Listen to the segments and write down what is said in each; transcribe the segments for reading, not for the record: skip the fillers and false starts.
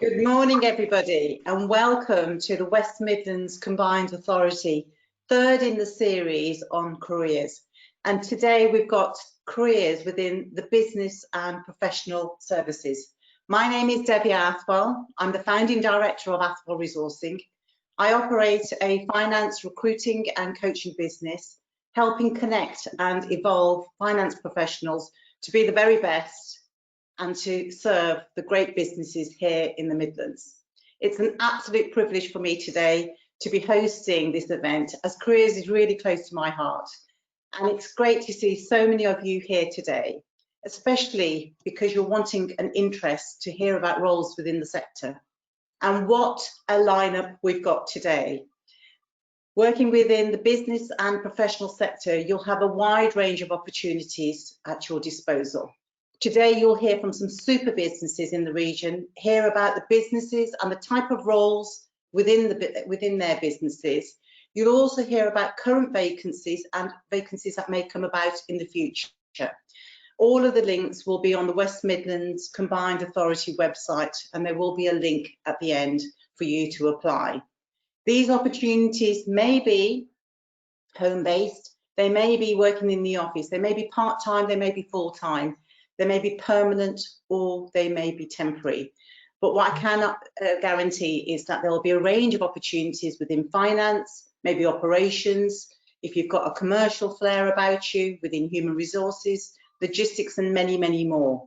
Good morning, everybody, and welcome to the West Midlands Combined Authority, third in the series on careers. And today we've got careers within the business and professional services. My name is Debbie Athwell. I'm the founding director of Athwell Resourcing. I operate a finance, recruiting and coaching business, helping connect and evolve finance professionals to be the very best and to serve the great businesses here in the Midlands. It's an absolute privilege for me today to be hosting this event, as careers is really close to my heart. And it's great to see so many of you here today, especially because you're wanting an interest to hear about roles within the sector. And what a lineup we've got today. Working within the business and professional sector, you'll have a wide range of opportunities at your disposal. Today, you'll hear from some super businesses in the region, hear about the businesses and the type of roles within their businesses. You'll also hear about current vacancies and vacancies that may come about in the future. All of the links will be on the West Midlands Combined Authority website, and there will be a link at the end for you to apply. These opportunities may be home-based, they may be working in the office, they may be part-time, they may be full-time. They may be permanent or they may be temporary. But what I cannot guarantee is that there will be a range of opportunities within finance, maybe operations, if you've got a commercial flair about you, within human resources, logistics and many, many more.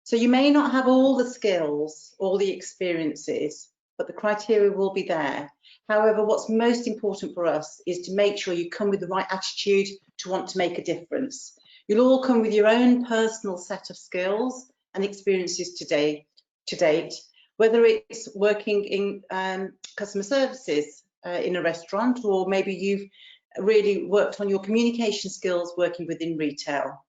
So you may not have all the skills, all the experiences, but the criteria will be there. However, what's most important for us is to make sure you come with the right attitude to want to make a difference. You'll all come with your own personal set of skills and experiences to date, whether it's working in customer services in a restaurant, or maybe you've really worked on your communication skills working within retail.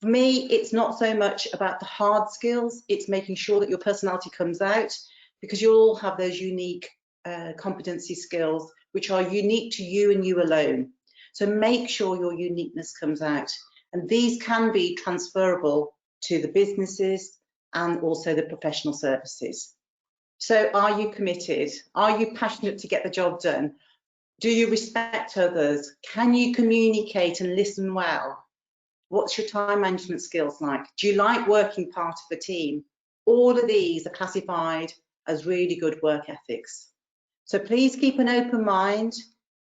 For me, it's not so much about the hard skills, it's making sure that your personality comes out, because you'll all have those unique competency skills which are unique to you and you alone. So make sure your uniqueness comes out, and these can be transferable to the businesses and also the professional services. So are you committed? Are you passionate to get the job done? Do you respect others? Can you communicate and listen well? What's your time management skills like? Do you like working part of a team? All of these are classified as really good work ethics. So please keep an open mind.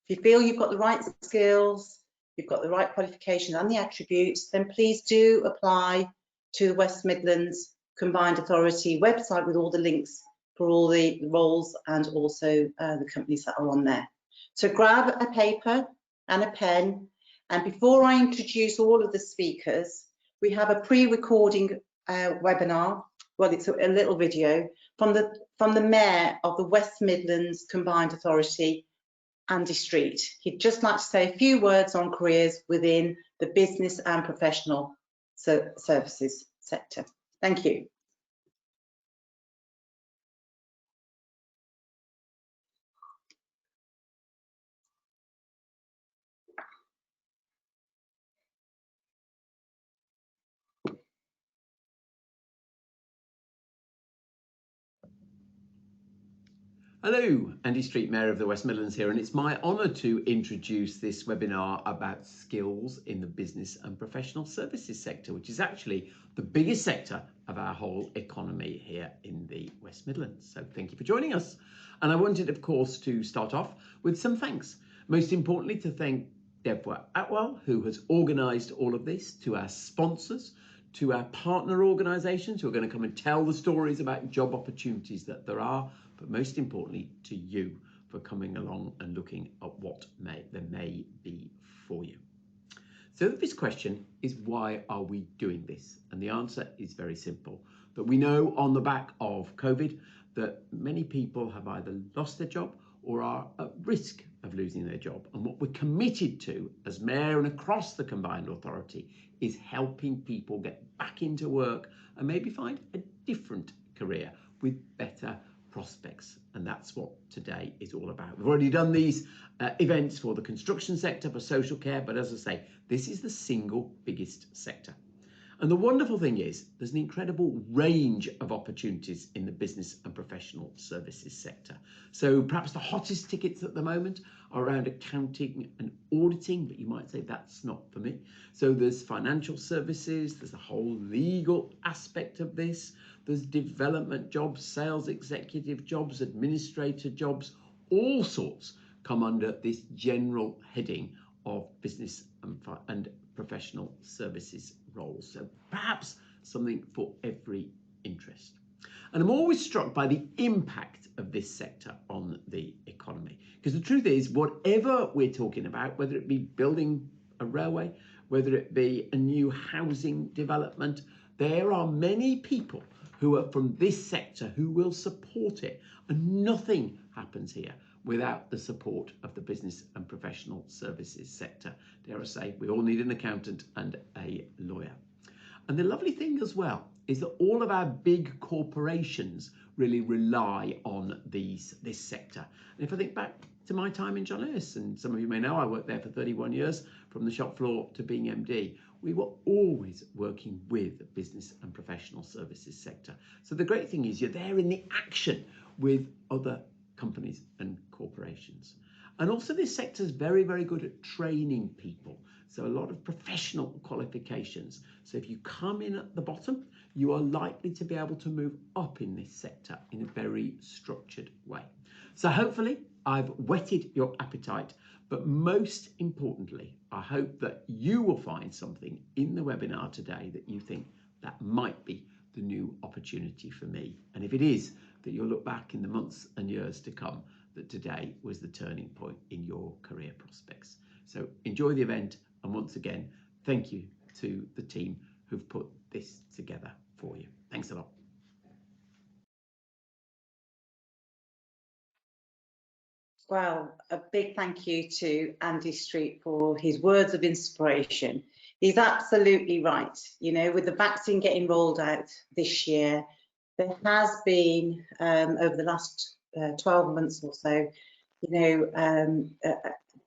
If you feel you've got the right skills, you've got the right qualifications and the attributes, then please do apply to the West Midlands Combined Authority website with all the links for all the roles and also the companies that are on there. So grab a paper and a pen, and before I introduce all of the speakers, we have a pre-recording webinar. Well, it's a little video from the Mayor of the West Midlands Combined Authority, Andy Street. He'd just like to say a few words on careers within the business and professional services sector. Thank you. Hello, Andy Street, Mayor of the West Midlands here, and it's my honour to introduce this webinar about skills in the business and professional services sector, which is actually the biggest sector of our whole economy here in the West Midlands. So thank you for joining us. And I wanted, of course, to start off with some thanks. Most importantly, to thank Deborah Atwell, who has organised all of this, to our sponsors, to our partner organisations who are going to come and tell the stories about job opportunities that there are, but most importantly to you for coming along and looking at what there may be for you. So this question is, why are we doing this? And the answer is very simple, that we know on the back of COVID that many people have either lost their job or are at risk of losing their job. And what we're committed to as Mayor and across the Combined Authority is helping people get back into work and maybe find a different career with better prospects. And that's what today is all about. We've already done these events for the construction sector, for social care, but as I say, this is the single biggest sector. And the wonderful thing is there's an incredible range of opportunities in the business and professional services sector. So perhaps the hottest tickets at the moment are around accounting and auditing, but you might say that's not for me. So there's financial services, there's a whole legal aspect of this, there's development jobs, sales executive jobs, administrator jobs, all sorts come under this general heading of business and professional services roles. So perhaps something for every interest. And I'm always struck by the impact of this sector on the economy. Because the truth is, whatever we're talking about, whether it be building a railway, whether it be a new housing development, there are many people who are from this sector who will support it. And nothing happens here without the support of the business and professional services sector. Dare I say, we all need an accountant and a lawyer. And the lovely thing as well is that all of our big corporations really rely on this sector. And if I think back to my time in John Lewis, and some of you may know I worked there for 31 years, from the shop floor to being MD, we were always working with the business and professional services sector. So the great thing is you're there in the action with other companies and corporations. And also this sector is very, very good at training people. So a lot of professional qualifications. So if you come in at the bottom, you are likely to be able to move up in this sector in a very structured way. So hopefully I've whetted your appetite, but most importantly, I hope that you will find something in the webinar today that you think that might be the new opportunity for me. And if it is, that you'll look back in the months and years to come that today was the turning point in your career prospects. So enjoy the event, and once again, thank you to the team who've put this together for you. Thanks a lot. Well, a big thank you to Andy Street for his words of inspiration. He's absolutely right. You know, with the vaccine getting rolled out this year, there has been, over the last 12 months or so, you know,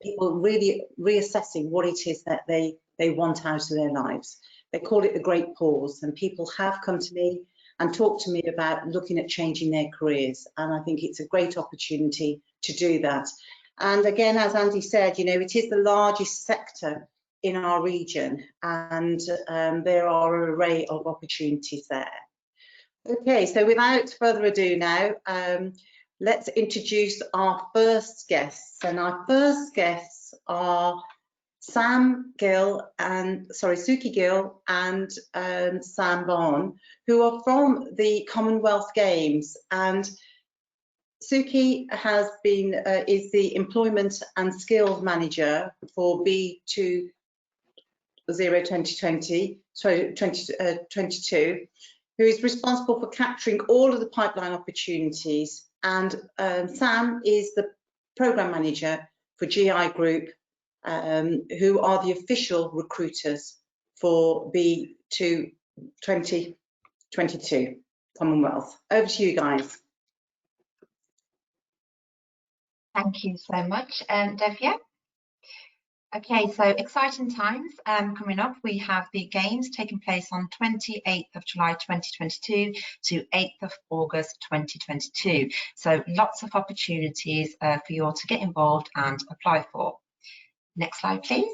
people really reassessing what it is that they want out of their lives. They call it the great pause, and people have come to me and talked to me about looking at changing their careers. And I think it's a great opportunity to do that. And again, as Andy said, you know, it is the largest sector in our region, and there are an array of opportunities there. Okay, so without further ado now, let's introduce our first guests. And our first guests are Suki Gill and Sam Vaughan, who are from the Commonwealth Games. And Suki has been is the Employment and Skills Manager for B20 2022, who is responsible for capturing all of the pipeline opportunities. And Sam is the Programme Manager for GI Group, who are the official recruiters for B2 2022 Commonwealth. Over to you guys. Thank you so much, Devia. Okay, so exciting times coming up. We have the Games taking place on 28th of July 2022 to 8th of August 2022. So lots of opportunities for you all to get involved and apply for. Next slide, please.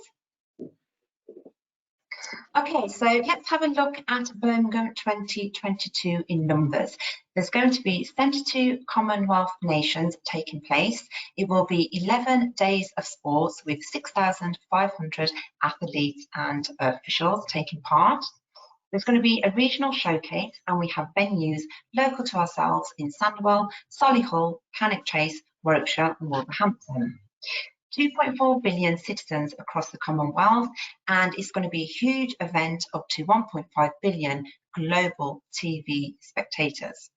Okay, so let's have a look at Birmingham 2022 in numbers. There's going to be 72 Commonwealth nations taking place. It will be 11 days of sports with 6,500 athletes and officials taking part. There's going to be a regional showcase, and we have venues local to ourselves in Sandwell, Solihull, Cannock Chase, Warwickshire and Wolverhampton. 2.4 billion citizens across the Commonwealth, and it's going to be a huge event up to 1.5 billion global TV spectators.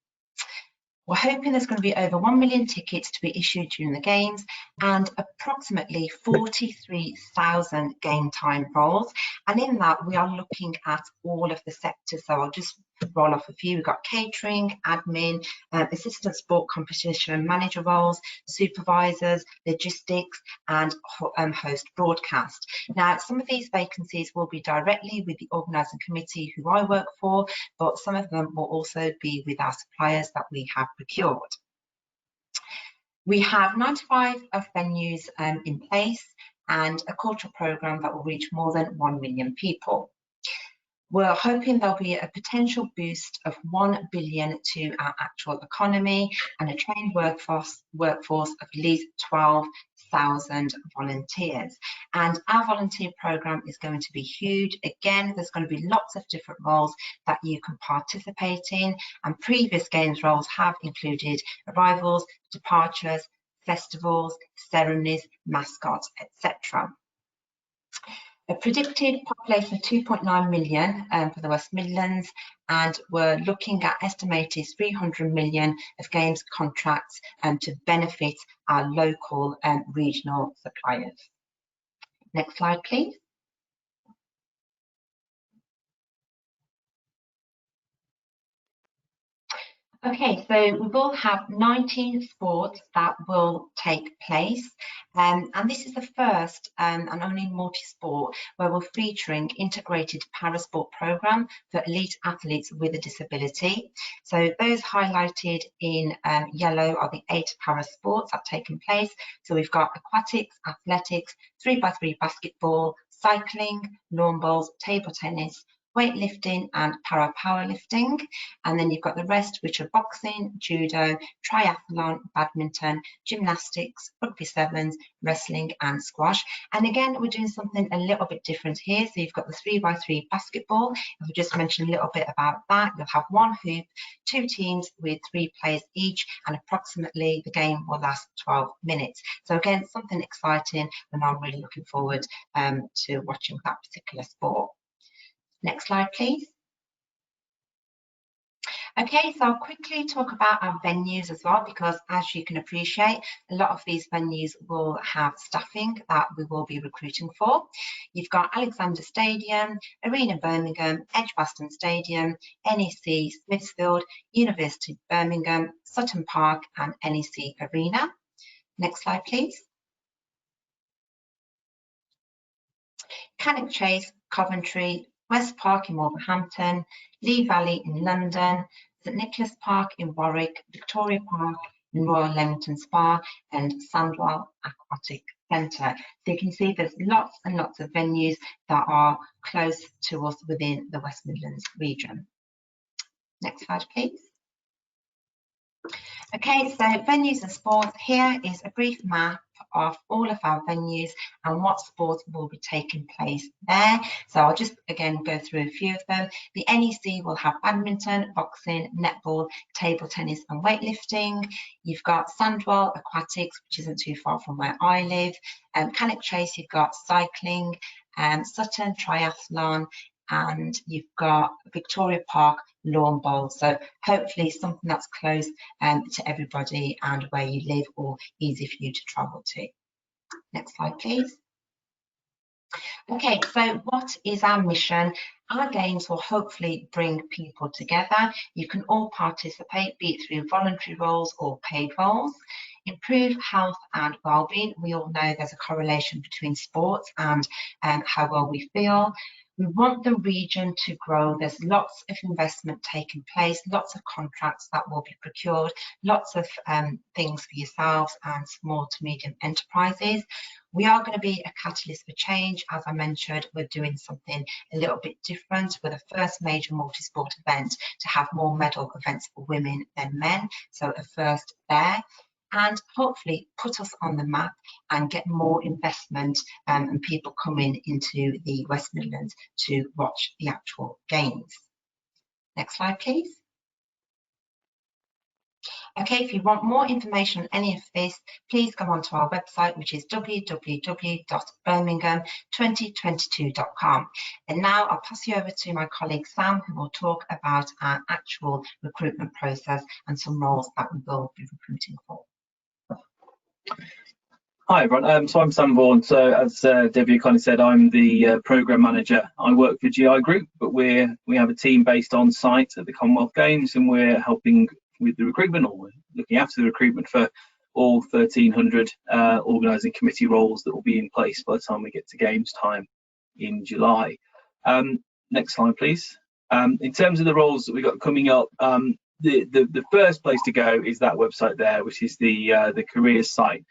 We're hoping there's going to be over 1 million tickets to be issued during the Games and approximately 43,000 game time roles. And in that, we are looking at all of the sectors. So I'll just roll off a few. We've got catering, admin, assistant sport competition manager roles, supervisors, logistics, and host broadcast. Now, some of these vacancies will be directly with the organising committee who I work for, but some of them will also be with our suppliers that we have procured. We have 95 venues in place and a cultural programme that will reach more than 1 million people. We're hoping there'll be a potential boost of 1 billion to our actual economy and a trained workforce of at least 12,000 volunteers. And our volunteer programme is going to be huge. Again, there's going to be lots of different roles that you can participate in, and previous games roles have included arrivals, departures, festivals, ceremonies, mascots, etc. A predicted population of 2.9 million for the West Midlands, and we're looking at estimated 300 million of games contracts to benefit our local and regional suppliers. Next slide, please. Okay, so we will have 19 sports that will take place, and this is the first and only multi-sport where we're featuring integrated para-sport programme for elite athletes with a disability. So those highlighted in yellow are the 8 para-sports that have taken place. So we've got aquatics, athletics, 3x3 basketball, cycling, lawn bowls, table tennis, weightlifting and para powerlifting, and then you've got the rest, which are boxing, judo, triathlon, badminton, gymnastics, rugby sevens, wrestling and squash. And again, we're doing something a little bit different here. So you've got the 3x3 basketball. If we just mention a little bit about that, you'll have 1 hoop, 2 teams with 3 players each, and approximately the game will last 12 minutes. So again, something exciting, and I'm really looking forward to watching that particular sport. Next slide, please. Okay, so I'll quickly talk about our venues as well, because as you can appreciate, a lot of these venues will have staffing that we will be recruiting for. You've got Alexander Stadium, Arena Birmingham, Edgbaston Stadium, NEC Smithfield, University of Birmingham, Sutton Park and NEC Arena. Next slide, please. Cannock Chase, Coventry, West Park in Wolverhampton, Lee Valley in London, St Nicholas Park in Warwick, Victoria Park in Royal Leamington Spa and Sandwell Aquatic Centre. So you can see there's lots and lots of venues that are close to us within the West Midlands region. Next slide, please. Okay, so venues and sports. Here is a brief map of all of our venues and what sports will be taking place there. So I'll just again go through a few of them. The NEC will have badminton, boxing, netball, table tennis and weightlifting. You've got Sandwell Aquatics, which isn't too far from where I live. Cannock Chase, you've got cycling, Sutton Triathlon, and you've got Victoria Park lawn bowl. So hopefully something that's close to everybody and where you live or easy for you to travel to. Next slide, please. Okay, so what is our mission? Our games will hopefully bring people together. You can all participate, be it through voluntary roles or paid roles. Improve health and well-being. We all know there's a correlation between sports and how well we feel. We want the region to grow. There's lots of investment taking place, lots of contracts that will be procured, lots of things for yourselves and small to medium enterprises. We are going to be a catalyst for change. As I mentioned, we're doing something a little bit different. We're the first major multi-sport event to have more medal events for women than men. So a first there. And hopefully put us on the map and get more investment and people coming into the West Midlands to watch the actual games. Next slide, please. Okay, if you want more information on any of this, please go onto our website, which is www.birmingham2022.com. And now I'll pass you over to my colleague Sam, who will talk about our actual recruitment process and some roles that we will be recruiting for. Hi everyone, so I'm Sam Vaughan. So as Debbie kind of said, I'm the program manager. I work for GI Group, but we have a team based on site at the Commonwealth Games, and we're helping with the recruitment, or we're looking after the recruitment for all 1,300 organising committee roles that will be in place by the time we get to games time in July. Next slide, please. In terms of the roles that we've got coming up, the first place to go is that website there, which is the careers site.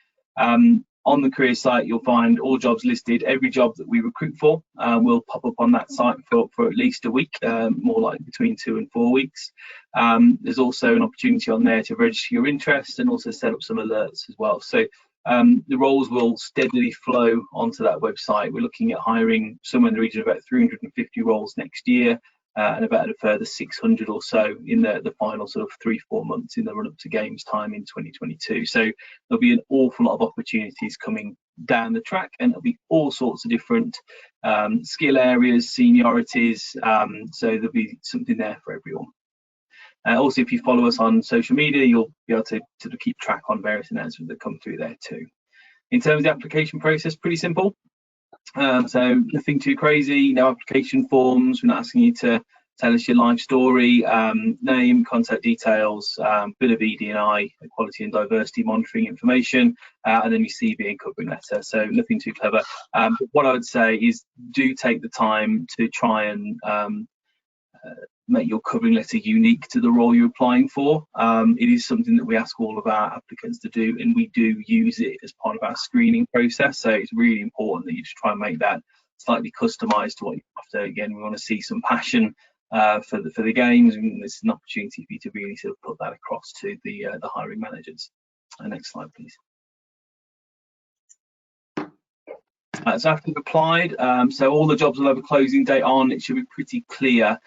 On the careers site, you'll find all jobs listed. Every job that we recruit for will pop up on that site for at least a week, more like between 2 and 4 weeks. There's also an opportunity on there to register your interest and also set up some alerts as well. So the roles will steadily flow onto that website. We're looking at hiring somewhere in the region of about 350 roles next year, and about a further 600 or so in the final sort of 3-4 months in the run up to games time in 2022. So there'll be an awful lot of opportunities coming down the track, and there'll be all sorts of different skill areas, seniorities, so there'll be something there for everyone. Also, if you follow us on social media, you'll be able to sort of keep track on various announcements that come through there too. In terms of the application process, pretty simple. So nothing too crazy, no application forms. We're not asking you to tell us your life story, name, contact details, bit of ED&I, equality and diversity monitoring information, and then your CV and covering letter. So nothing too clever. But what I would say is do take the time to try and make your covering letter unique to the role you're applying for. It is something that we ask all of our applicants to do, and we do use it as part of our screening process. So it's really important that you just try and make that slightly customized to what you're after. Again, we want to see some passion for the games, and it's an opportunity for you to really sort of put that across to the hiring managers. Next slide, please. So after you've applied, so all the jobs will have a closing date on. It should be pretty clear.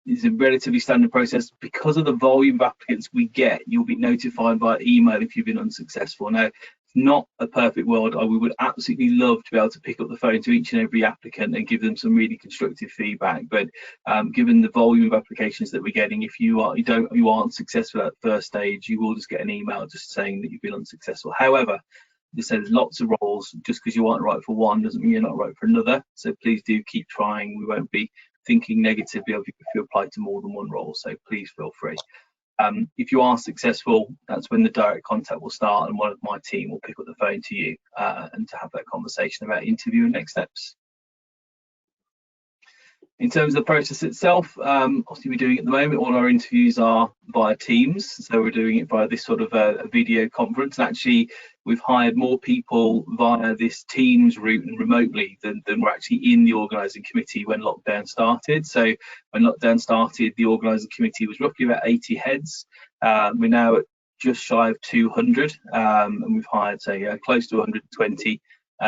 It's a relatively standard process. Because of the volume of applicants we get, you'll be notified by email if you've been unsuccessful. Now, it's not a perfect world. We would absolutely love to be able to pick up the phone to each and every applicant and give them some really constructive feedback. But given the volume of applications that we're getting, if you aren't successful at the first stage, you will just get an email just saying that you've been unsuccessful. However, there's lots of roles. Just because you aren't right for one doesn't mean you're not right for another. So please do keep trying. We won't be thinking negatively of you if you apply to more than one role. So please feel free. If you are successful, that's when the direct contact will start, and one of my team will pick up the phone to you and to have that conversation about interview and next steps. In terms of the process itself, obviously we're doing at the moment, all our interviews are via Teams, so we're doing it via this sort of a video conference. And actually, we've hired more people via this Teams route and remotely than were actually in the organising committee when lockdown started. So when lockdown started, the organising committee was roughly about 80 heads. We're now at just shy of 200, and we've hired, say, close to 120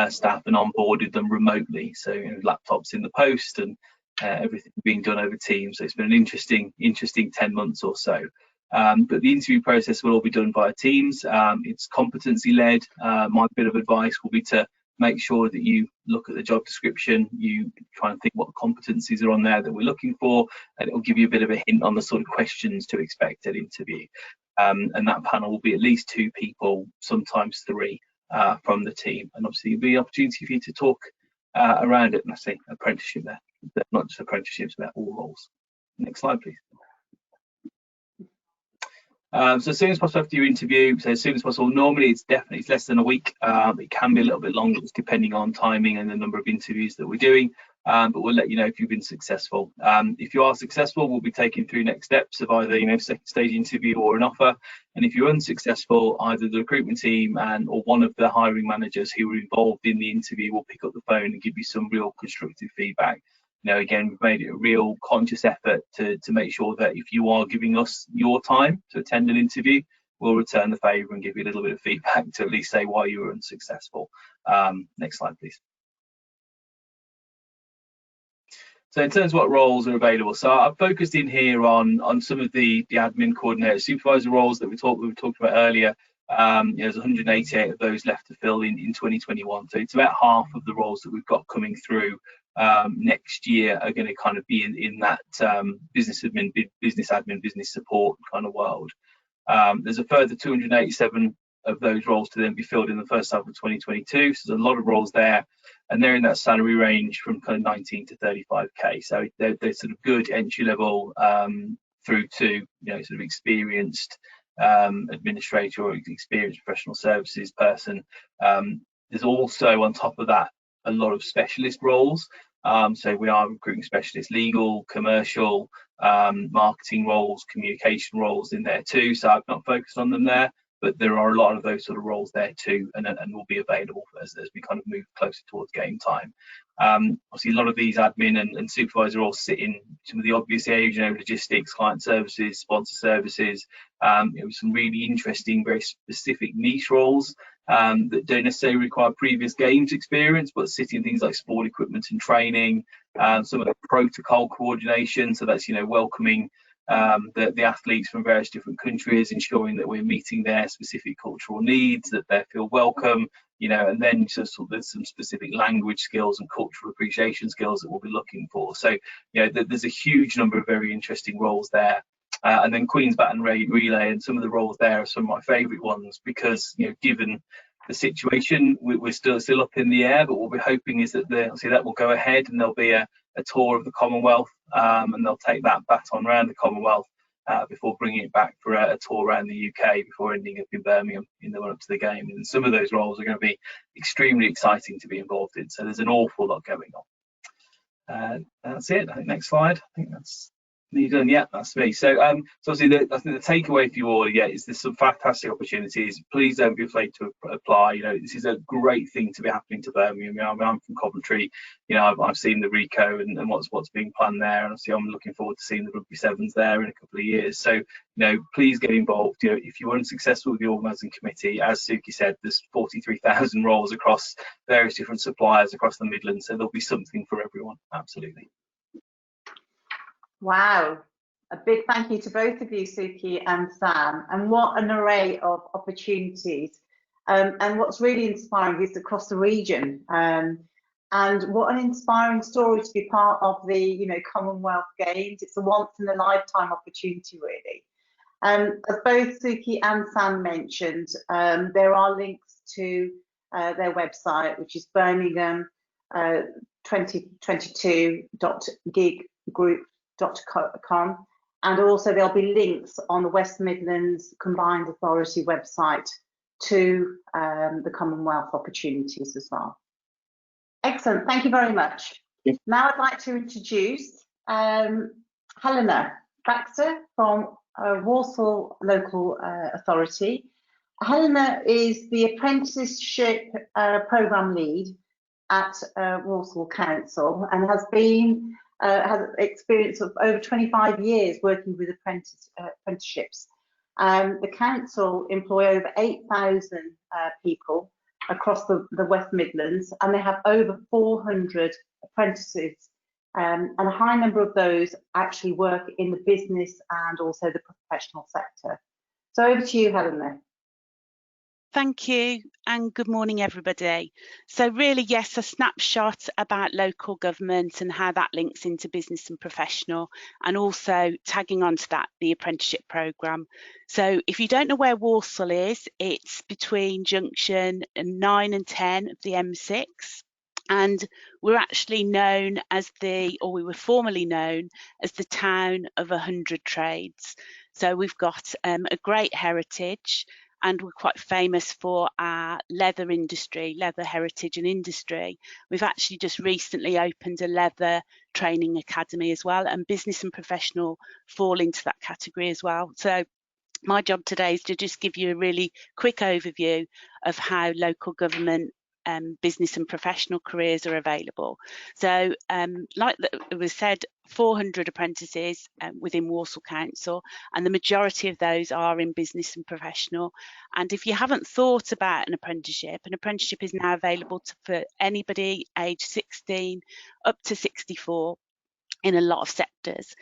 staff and onboarded them remotely. So laptops in the post and everything being done over Teams. So it's been an interesting 10 months or so. But the interview process will all be done via Teams. It's competency led. My bit of advice will be to make sure that you look at the job description, you try and think what competencies are on there that we're looking for, and it will give you a bit of a hint on the sort of questions to expect at interview. And that panel will be at least 2 people, sometimes 3 from the team. And obviously there'll be an opportunity for you to talk around it. And I say apprenticeship there. They're not just apprenticeships, they're all roles. Next slide, please. So as soon as possible after your interview, so as soon as possible. Normally it's less than a week. It can be a little bit longer, just depending on timing and the number of interviews that we're doing. But we'll let you know if you've been successful. If you are successful, we'll be taking through next steps of either second stage interview or an offer. And if you're unsuccessful, either the recruitment team or one of the hiring managers who were involved in the interview will pick up the phone and give you some real constructive feedback. Again, we've made it a real conscious effort to make sure that if you are giving us your time to attend an interview, we'll return the favour and give you a little bit of feedback to at least say why you were unsuccessful. Next slide, please. So in terms of what roles are available, so I've focused in here on some of the admin coordinator supervisor roles that we talked about earlier. There's 188 of those left to fill in 2021. So it's about half of the roles that we've got coming through next year are going to kind of be in that business admin, business support kind of world. There's a further 287 of those roles to then be filled in the first half of 2022. So there's a lot of roles there, and they're in that salary range from kind of 19 to 35k. So they're sort of good entry level through to sort of experienced administrator or experienced professional services person. There's also on top of that a lot of specialist roles. So we are recruiting specialists, legal, commercial, marketing roles, communication roles in there too. So I've not focused on them there, but there are a lot of those sort of roles there too, and will be available as we kind of move closer towards game time. Obviously, a lot of these admin and supervisor roles sit in some of the obvious areas, logistics, client services, sponsor services, some really interesting, very specific niche roles that don't necessarily require previous games experience, but sit in things like sport equipment and training, some of the protocol coordination. So that's, welcoming the athletes from various different countries, ensuring that we're meeting their specific cultural needs, that they feel welcome, and then just there's some specific language skills and cultural appreciation skills that we'll be looking for. So, there's a huge number of very interesting roles there. And then Queen's Baton Relay, and some of the roles there are some of my favourite ones because, given the situation, we're still up in the air, but what we're hoping is that that will go ahead and there'll be a tour of the Commonwealth, and they'll take that baton around the Commonwealth before bringing it back for a tour around the UK before ending up in Birmingham in the run up to the game. And some of those roles are going to be extremely exciting to be involved in. So there's an awful lot going on. That's it. I think next slide. I think that's me done. Yeah, that's me. So, so obviously, I think the takeaway for you all, is there's some fantastic opportunities. Please don't be afraid to apply. This is a great thing to be happening to Birmingham. I'm from Coventry. I've seen the Rico and what's being planned there, and obviously I'm looking forward to seeing the Rugby Sevens there in a couple of years. So, please get involved. If you were unsuccessful with the organising committee, as Suki said, there's 43,000 roles across various different suppliers across the Midlands, so there'll be something for everyone. Absolutely. Wow, a big thank you to both of you, Suki and Sam, and what an array of opportunities. And what's really inspiring is across the region, and what an inspiring story to be part of the Commonwealth Games. It's a once in a lifetime opportunity, really. As both Suki and Sam mentioned, there are links to their website, which is Birmingham 2022.giggroup.com, and also there'll be links on the West Midlands Combined Authority website to the Commonwealth opportunities as well. Excellent, thank you very much. Yes. Now I'd like to introduce Helena Baxter from Walsall Local Authority. Helena is the apprenticeship programme lead at Walsall Council and has experience of over 25 years working with apprenticeships. The council employ over 8,000 people across the West Midlands, and they have over 400 apprentices, and a high number of those actually work in the business and also the professional sector. So over to you, Helena. Thank you, and good morning, everybody. So really, yes, a snapshot about local government and how that links into business and professional, and also tagging onto that, the apprenticeship programme. So if you don't know where Walsall is, it's between junction 9 and 10 of the M6. And we're actually known as we were formerly known as the town of 100 trades. So we've got a great heritage, and we're quite famous for our leather industry, leather heritage and industry. We've actually just recently opened a leather training academy as well, and business and professional fall into that category as well. So my job today is to just give you a really quick overview of how local government business and professional careers are available. So like it was said, 400 apprentices within Walsall Council, and the majority of those are in business and professional. And if you haven't thought about an apprenticeship is now available for anybody aged 16 up to 64 in a lot of sectors.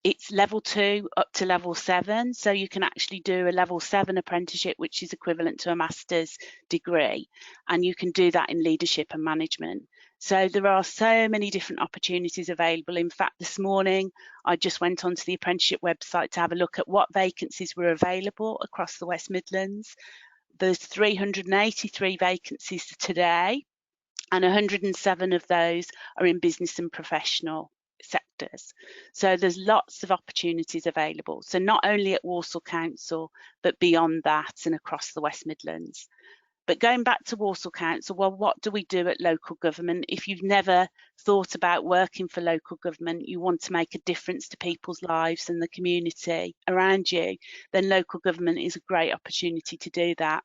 It's level 2 up to level 7, so you can actually do a level 7 apprenticeship, which is equivalent to a master's degree, and you can do that in leadership and management. So there are so many different opportunities available. In fact, this morning I just went onto the apprenticeship website to have a look at what vacancies were available across the West Midlands. There's 383 vacancies today, and 107 of those are in business and professional sectors. So there's lots of opportunities available. So not only at Walsall Council, but beyond that and across the West Midlands. But going back to Walsall Council, well, what do we do at local government? If you've never thought about working for local government, you want to make a difference to people's lives and the community around you, then local government is a great opportunity to do that.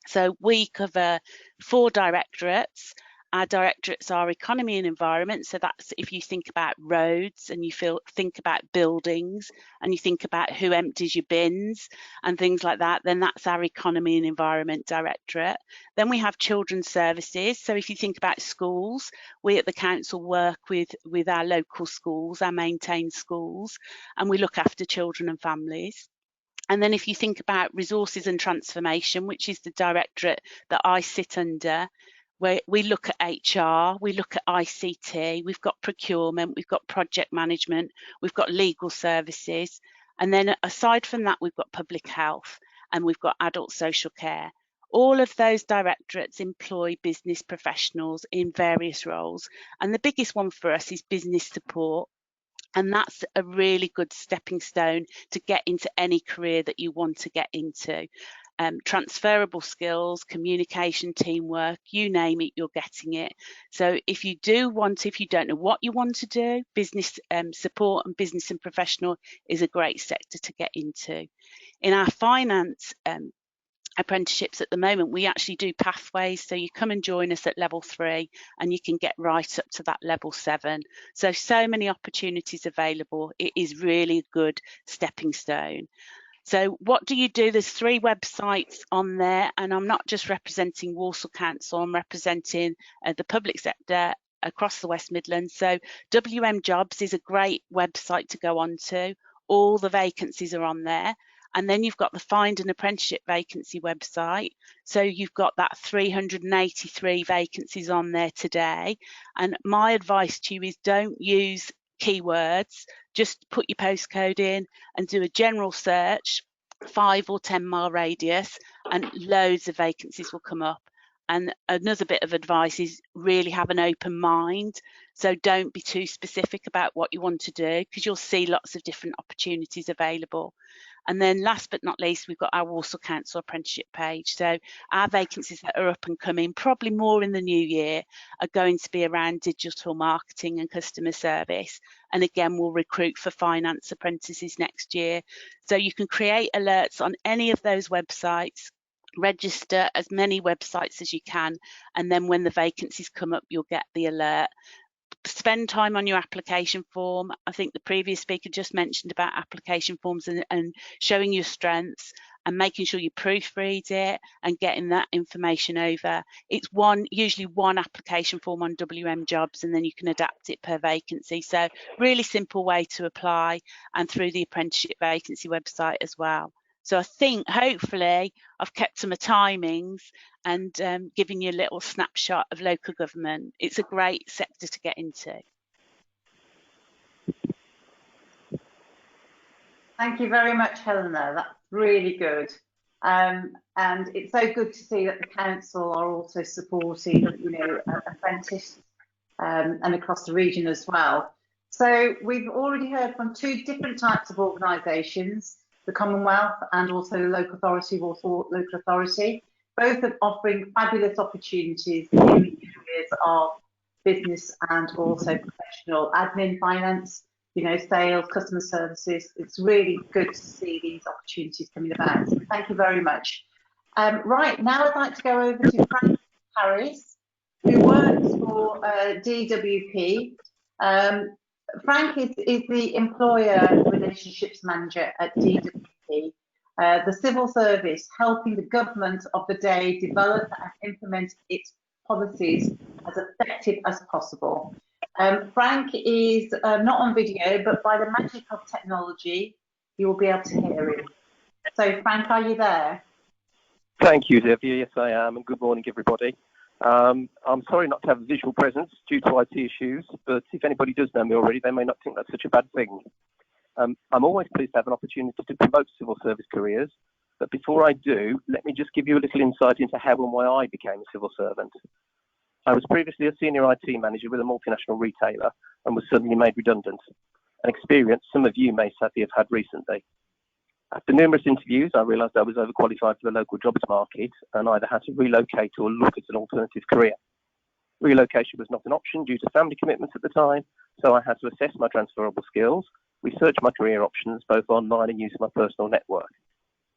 So we cover 4 directorates. Our directorates are economy and environment. So that's if you think about roads and you think about buildings and you think about who empties your bins and things like that, then that's our economy and environment directorate. Then we have children's services. So if you think about schools, we at the council work with our local schools, our maintained schools, and we look after children and families. And then if you think about resources and transformation, which is the directorate that I sit under, where we look at HR, we look at ICT, we've got procurement, we've got project management, we've got legal services. And then aside from that, we've got public health and we've got adult social care. All of those directorates employ business professionals in various roles. And the biggest one for us is business support. And that's a really good stepping stone to get into any career that you want to get into. Transferable skills, communication, teamwork, you name it, you're getting it. So if you don't know what you want to do, business support and business and professional is a great sector to get into. In our finance apprenticeships at the moment, we actually do pathways. So you come and join us at level 3 and you can get right up to that level 7. So many opportunities available. It is really a good stepping stone. So what do you do? There's 3 websites on there, and I'm not just representing Walsall Council, I'm representing the public sector across the West Midlands. So WM Jobs is a great website to go on to. All the vacancies are on there. And then you've got the Find an Apprenticeship vacancy website. So you've got that 383 vacancies on there today. And my advice to you is don't use keywords, just put your postcode in and do a general search, 5 or 10 mile radius, and loads of vacancies will come up. And another bit of advice is really have an open mind. So don't be too specific about what you want to do, because you'll see lots of different opportunities available. And then last but not least, we've got our Walsall Council apprenticeship page. So our vacancies that are up and coming, probably more in the new year, are going to be around digital marketing and customer service. And again, we'll recruit for finance apprentices next year. So you can create alerts on any of those websites, register as many websites as you can, and then when the vacancies come up, you'll get the alert. Spend time on your application form. I think the previous speaker just mentioned about application forms and showing your strengths and making sure you proofread it and getting that information over. It's usually one application form on WM Jobs, and then you can adapt it per vacancy. So really simple way to apply, and through the apprenticeship vacancy website as well. So I think hopefully I've kept to my timings and giving you a little snapshot of local government. It's a great sector to get into. Thank you very much, Helena. That's really good. And it's so good to see that the council are also supporting, apprentices and across the region as well. So we've already heard from 2 different types of organisations, the Commonwealth and also the local authority, Walsall Local Authority, both are offering fabulous opportunities in the areas of business and also professional admin, finance, sales, customer services. It's really good to see these opportunities coming about. So thank you very much. Right, now I'd like to go over to Frank Harris, who works for DWP. Frank is the Employer Relationships Manager at DWP, the civil service, helping the government of the day develop and implement its policies as effective as possible. Frank is not on video, but by the magic of technology, you will be able to hear him. So Frank, are you there? Thank you, Debbie. Yes, I am, and good morning, everybody. I'm sorry not to have a visual presence due to IT issues, but if anybody does know me already, they may not think that's such a bad thing. I'm always pleased to have an opportunity to promote civil service careers, But before I do, let me just give you a little insight into how and why I became a civil servant. I was previously a senior IT manager with a multinational retailer and was suddenly made redundant, an experience some of you may sadly have had recently. After numerous interviews, I realised I was overqualified for the local jobs market and either had to relocate or look at an alternative career. Relocation was not an option due to family commitments at the time, so I had to assess my transferable skills, research my career options both online and use my personal network.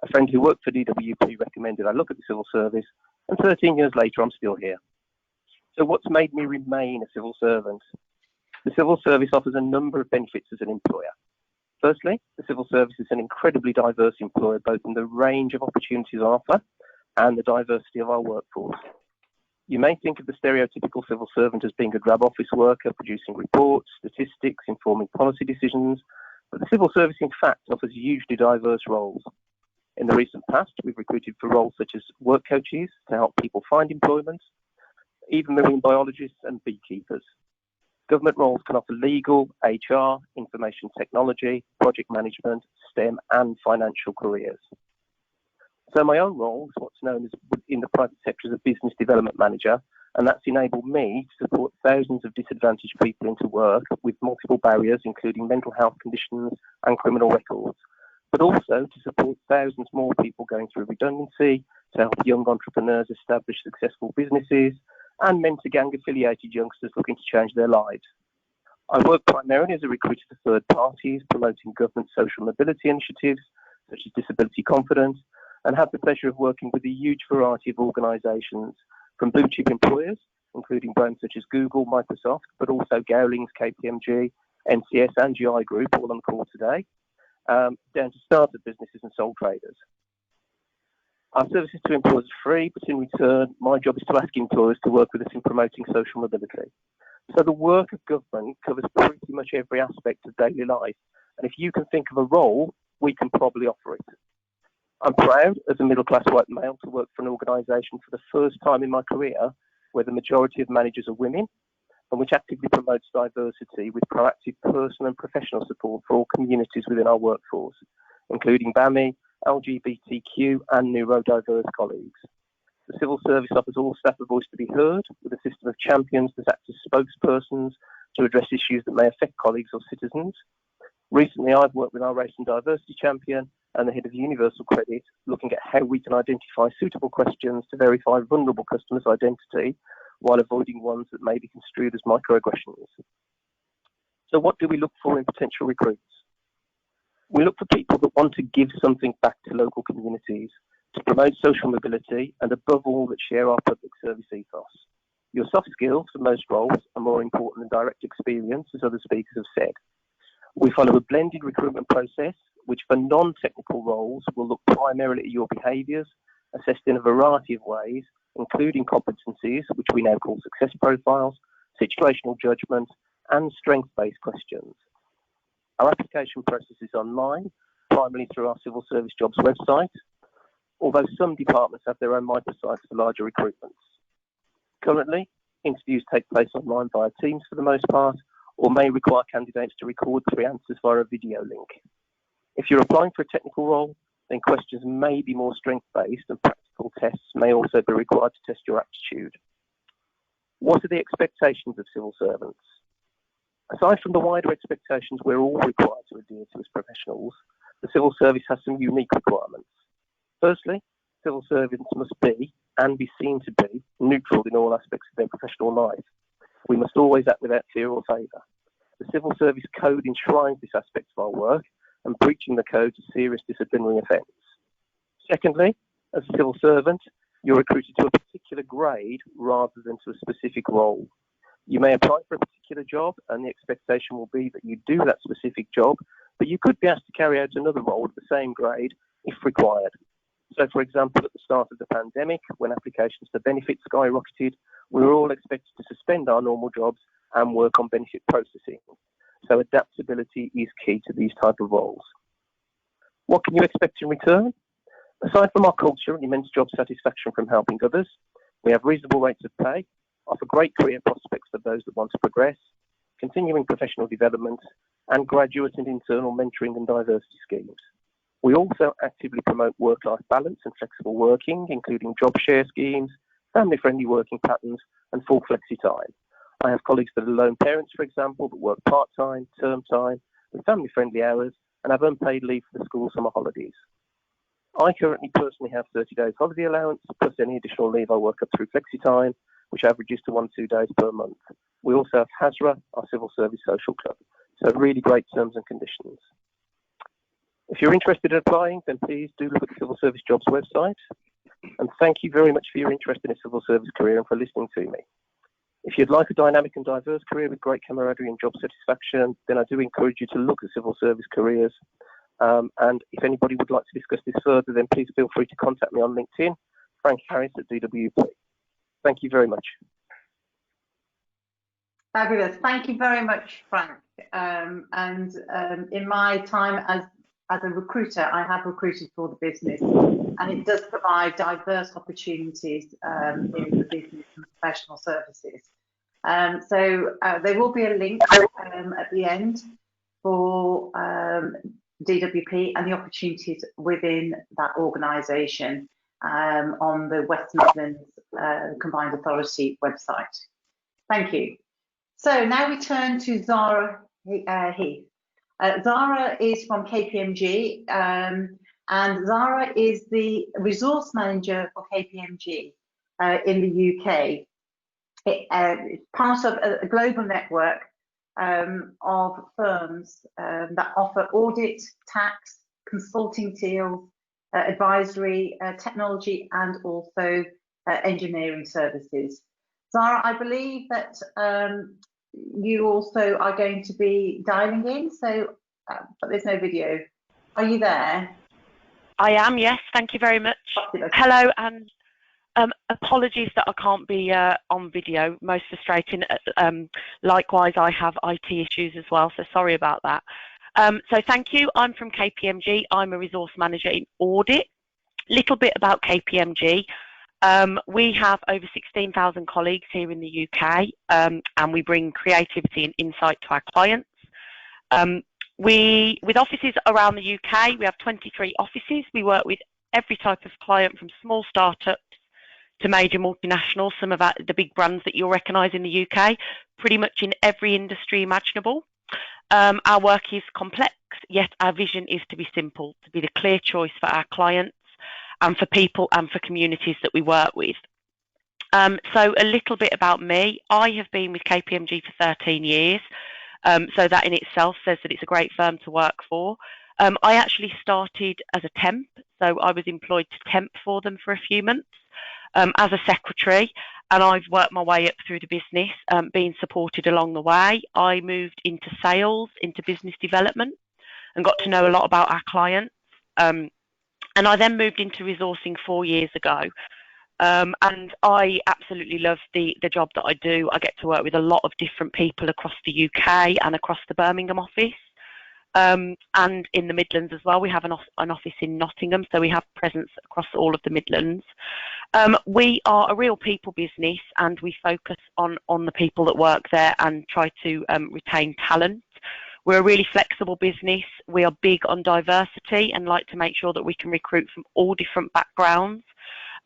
A friend who worked for DWP recommended I look at the civil service, and 13 years later I'm still here. So what's made me remain a civil servant? The civil service offers a number of benefits as an employer. Firstly, the civil service is an incredibly diverse employer, both in the range of opportunities on offer and the diversity of our workforce. You may think of the stereotypical civil servant as being a drab office worker, producing reports, statistics, informing policy decisions, but the civil service in fact offers hugely diverse roles. In the recent past, we've recruited for roles such as work coaches to help people find employment, even marine biologists and beekeepers. Government roles can offer legal, HR, information technology, project management, STEM and financial careers. So my own role is what's known as in the private sector as a business development manager, and that's enabled me to support thousands of disadvantaged people into work with multiple barriers, including mental health conditions and criminal records, but also to support thousands more people going through redundancy, to help young entrepreneurs establish successful businesses, and mentor gang-affiliated youngsters looking to change their lives. I work primarily as a recruiter for third parties, promoting government social mobility initiatives, such as Disability Confidence, and have the pleasure of working with a huge variety of organisations, from blue-chip employers, including brands such as Google, Microsoft, but also Gowlings, KPMG, NCS and GI Group, all on the call today, down to startup businesses and sole traders. Our services to employers are free, but in return, my job is to ask employers to work with us in promoting social mobility. So the work of government covers pretty much every aspect of daily life. And if you can think of a role, we can probably offer it. I'm proud, as a middle-class white male, to work for an organisation for the first time in my career where the majority of managers are women and which actively promotes diversity with proactive personal and professional support for all communities within our workforce, including BAMI, LGBTQ and neurodiverse colleagues. The civil service offers all staff a voice to be heard, with a system of champions that act as spokespersons to address issues that may affect colleagues or citizens. Recently, I've worked with our race and diversity champion and the head of Universal Credit, looking at how we can identify suitable questions to verify vulnerable customers' identity while avoiding ones that may be construed as microaggressions. So what do we look for in potential recruits? We look for people that want to give something back to local communities, to promote social mobility, and above all, that share our public service ethos. Your soft skills for most roles are more important than direct experience, as other speakers have said. We follow a blended recruitment process, which for non-technical roles will look primarily at your behaviours, assessed in a variety of ways, including competencies, which we now call success profiles, situational judgment, and strength-based questions. Our application process is online, primarily through our civil service jobs website, although some departments have their own microsites for larger recruitments. Currently, interviews take place online via Teams for the most part, or may require candidates to record 3 answers via a video link. If you're applying for a technical role, then questions may be more strength-based and practical tests may also be required to test your aptitude. What are the expectations of civil servants? Aside from the wider expectations we're all required to adhere to as professionals, the civil service has some unique requirements. Firstly, civil servants must be, and be seen to be, neutral in all aspects of their professional life. We must always act without fear or favour. The Civil Service Code enshrines this aspect of our work, and breaching the code is a serious disciplinary offence. Secondly, as a civil servant, you're recruited to a particular grade rather than to a specific role. You may apply for a particular job, and the expectation will be that you do that specific job, but you could be asked to carry out another role at the same grade if required. So, for example, at the start of the pandemic, when applications for benefits skyrocketed, we were all expected to suspend our normal jobs and work on benefit processing. So adaptability is key to these type of roles. What can you expect in return? Aside from our culture and immense job satisfaction from helping others, we have reasonable rates of pay, offer great career prospects for those that want to progress, continuing professional development, and graduate and internal mentoring and diversity schemes. We also actively promote work-life balance and flexible working, including job share schemes, family-friendly working patterns, and full flexi time. I have colleagues that are lone parents, for example, that work part-time, term time, with family-friendly hours, and have unpaid leave for the school summer holidays. I currently personally have 30 days holiday allowance, plus any additional leave I work up through flexi time, which averages to 1-2 days per month. We also have HASRA, our civil service social club. So really great terms and conditions. If you're interested in applying, then please do look at the Civil Service Jobs website. And thank you very much for your interest in a civil service career and for listening to me. If you'd like a dynamic and diverse career with great camaraderie and job satisfaction, then I do encourage you to look at civil service careers. And if anybody would like to discuss this further, then please feel free to contact me on LinkedIn, Frank Harris at DWP. Thank you very much. Fabulous. Thank you very much, Frank. In my time as a recruiter, I have recruited for the business, and it does provide diverse opportunities in the business and professional services. So there will be a link at the end for DWP and the opportunities within that organisation on the West Midlands Combined Authority website. Thank you. So now we turn to Zara Heath. Zara is from KPMG, and Zara is the resource manager for KPMG in the UK. It's part of a global network of firms that offer audit, tax, consulting deals, advisory, technology, and also engineering services. Zara, I believe that you also are going to be dialing in, so but there's no video. Are you there? I am, yes. Thank you very much. Hello, and apologies that I can't be on video. Most frustrating. Likewise, I have IT issues as well, so sorry about that. So thank you. I'm from KPMG. I'm a resource manager in audit. Little bit about KPMG. We have over 16,000 colleagues here in the UK, and we bring creativity and insight to our clients. With offices around the UK, we have 23 offices. We work with every type of client, from small startups to major multinationals, some of the big brands that you'll recognise in the UK, pretty much in every industry imaginable. Our work is complex, yet our vision is to be simple, to be the clear choice for our clients and for people and for communities that we work with. So a little bit about me. I have been with KPMG for 13 years, so that in itself says that it's a great firm to work for. I actually started as a temp, so I was employed to temp for them for a few months as a secretary, and I've worked my way up through the business, being supported along the way. I moved into sales, into business development, and got to know a lot about our clients. And I then moved into resourcing 4 years ago. And I absolutely love the job that I do. I get to work with a lot of different people across the UK and across the Birmingham office. And in the Midlands as well. We have an office in Nottingham, so we have presence across all of the Midlands. We are a real people business, and we focus on the people that work there and try to retain talent. We're a really flexible business. We are big on diversity and like to make sure that we can recruit from all different backgrounds.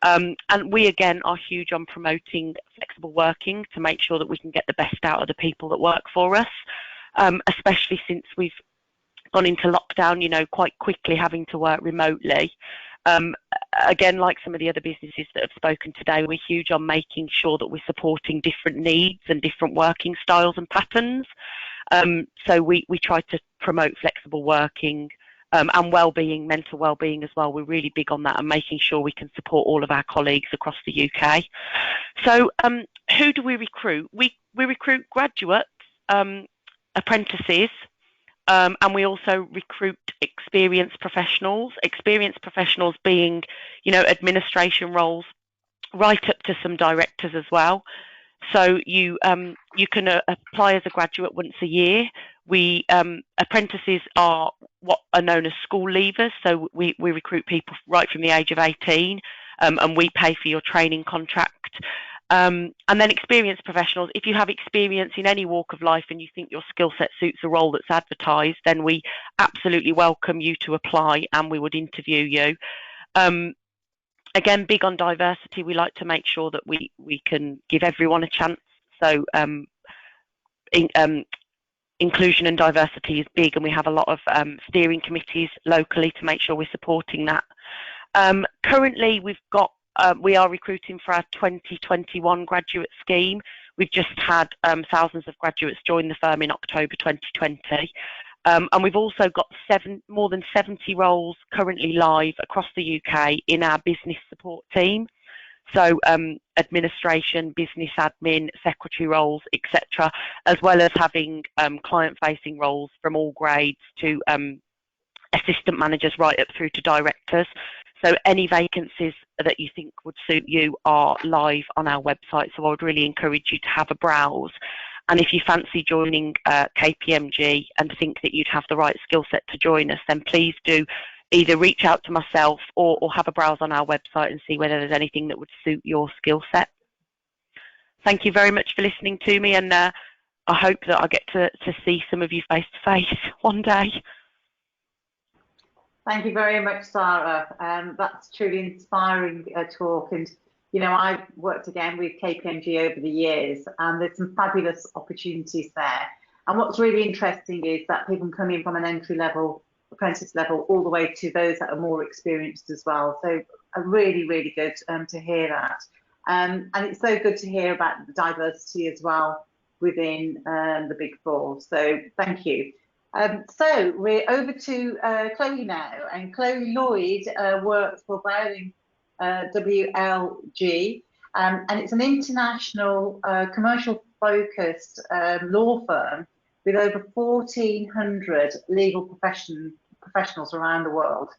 And we, again, are huge on promoting flexible working to make sure that we can get the best out of the people that work for us, especially since we've gone into lockdown, you know, quite quickly having to work remotely. Again, like some of the other businesses that have spoken today, we're huge on making sure that we're supporting different needs and different working styles and patterns. So we try to promote flexible working and well-being, mental well-being as well. We're really big on that and making sure we can support all of our colleagues across the UK. So who do we recruit? We recruit graduates, apprentices, and we also recruit experienced professionals being, you know, administration roles right up to some directors as well. So you can apply as a graduate once a year. Apprentices are what are known as school leavers. So we recruit people right from the age of 18, and we pay for your training contract. And then experienced professionals, if you have experience in any walk of life and you think your skill set suits a role that's advertised, then we absolutely welcome you to apply and we would interview you. Again, big on diversity, we like to make sure that we can give everyone a chance. So inclusion and diversity is big, and we have a lot of steering committees locally to make sure we're supporting that. Currently, we are recruiting for our 2021 graduate scheme. We've just had thousands of graduates join the firm in October 2020. And we've also got more than 70 roles currently live across the UK in our business support team. So administration, business admin, secretary roles, etc., as well as having client-facing roles from all grades to assistant managers right up through to directors. So any vacancies that you think would suit you are live on our website. So I would really encourage you to have a browse. And if you fancy joining KPMG and think that you'd have the right skill set to join us, then please do either reach out to myself or have a browse on our website and see whether there's anything that would suit your skill set. Thank you very much for listening to me, and I hope that I get to see some of you face to face one day. Thank you very much, Zara. That's truly inspiring talk. And, you know, I've worked again with KPMG over the years, and there's some fabulous opportunities there. And what's really interesting is that people can come in from an entry level, apprentice level, all the way to those that are more experienced as well. So really, really good to hear that. And it's so good to hear about the diversity as well within the Big Four. So thank you. So we're over to Chloe now, and Chloe Lloyd works for Bowling WLG, and it's an international commercial focused law firm with over 1,400 legal professionals around the world.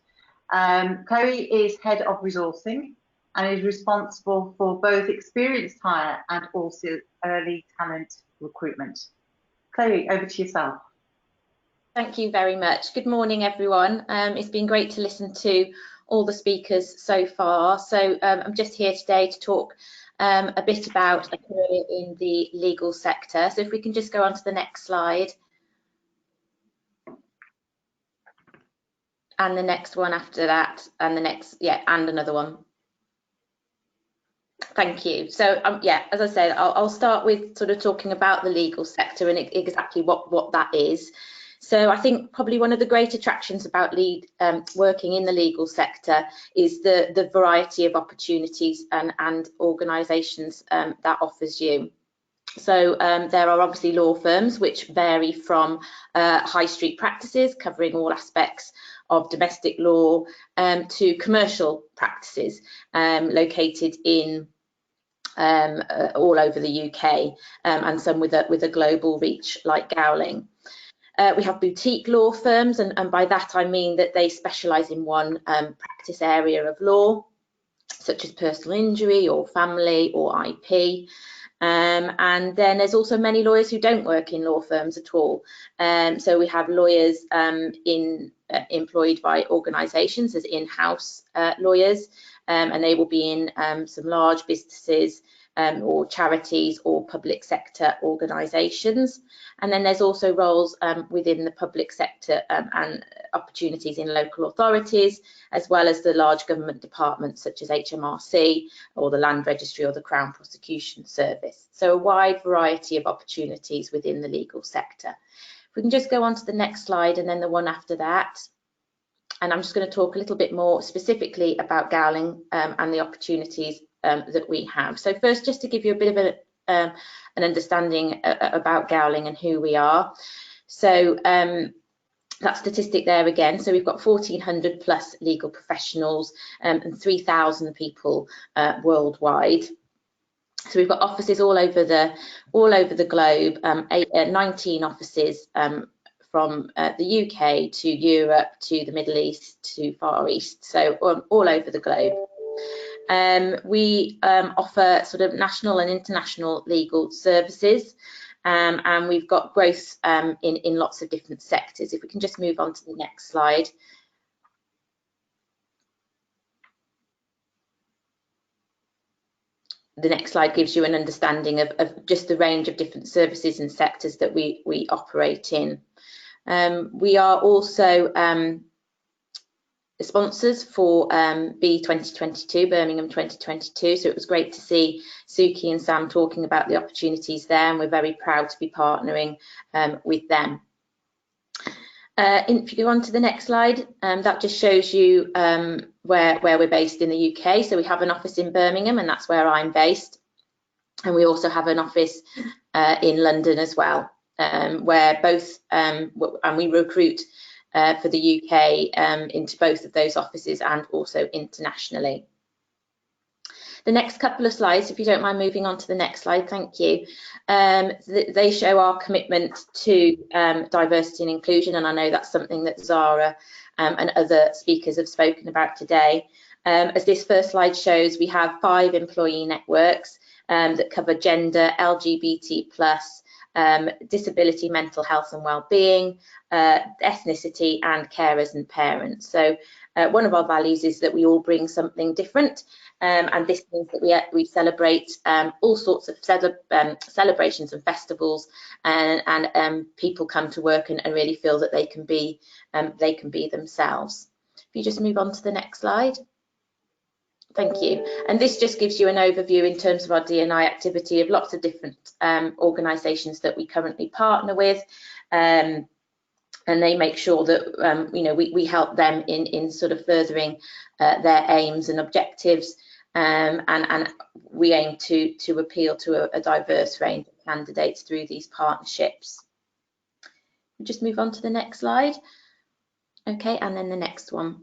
Chloe is head of resourcing and is responsible for both experienced hire and also early talent recruitment. Chloe, over to yourself. Thank you very much. Good morning, everyone. It's been great to listen to all the speakers so far. So I'm just here today to talk a bit about a career in the legal sector. So if we can just go on to the next slide. And the next one after that, and the next, yeah, and another one. Thank you. So yeah, as I said, I'll start with sort of talking about the legal sector and exactly what that is. So I think probably one of the great attractions about working in the legal sector is the variety of opportunities and organisations that offers you. So there are obviously law firms which vary from high street practices covering all aspects of domestic law to commercial practices located in all over the UK and some with a global reach like Gowling. We have boutique law firms, and by that I mean that they specialise in one practice area of law, such as personal injury or family or IP. And then there's also many lawyers who don't work in law firms at all. So we have lawyers employed by organisations as in-house lawyers, and they will be in some large businesses or charities or public sector organisations. And then there's also roles within the public sector and opportunities in local authorities, as well as the large government departments such as HMRC or the Land Registry or the Crown Prosecution Service. So a wide variety of opportunities within the legal sector. If we can just go on to the next slide and then the one after that. And I'm just going to talk a little bit more specifically about Gowling and the opportunities that we have. So first, just to give you a bit of an understanding about Gowling and who we are. So that statistic there again, so we've got 1,400 plus legal professionals and 3,000 people worldwide. So we've got offices all over the globe, 19 offices from the UK to Europe to the Middle East to Far East, so all over the globe. We offer sort of national and international legal services, and we've got growth in lots of different sectors. If we can just move on to the next slide. the next slide gives you an understanding of just the range of different services and sectors that we operate in. We are also sponsors for B 2022, Birmingham 2022, so it was great to see Suki and Sam talking about the opportunities there, and we're very proud to be partnering with them. If you go on to the next slide, that just shows you where we're based in the UK. So we have an office in Birmingham, and that's where I'm based. And we also have an office in London as well, where both, and we recruit for the UK into both of those offices and also internationally. The next couple of slides, if you don't mind moving on to the next slide, thank you. They show our commitment to diversity and inclusion, and I know that's something that Zara and other speakers have spoken about today. As this first slide shows, we have 5 employee networks that cover gender, LGBT+, disability, mental health and well-being, ethnicity, and carers and parents. So one of our values is that we all bring something different, and this means that we celebrate all sorts of celebrations and festivals, and people come to work and really feel that they can be themselves. If you just move on to the next slide. Thank you. And this just gives you an overview in terms of our D&I activity of lots of different organisations that we currently partner with, and they make sure that you know, we help them in sort of furthering their aims and objectives, and we aim to appeal to a diverse range of candidates through these partnerships. Just move on to the next slide. Okay, and then the next one.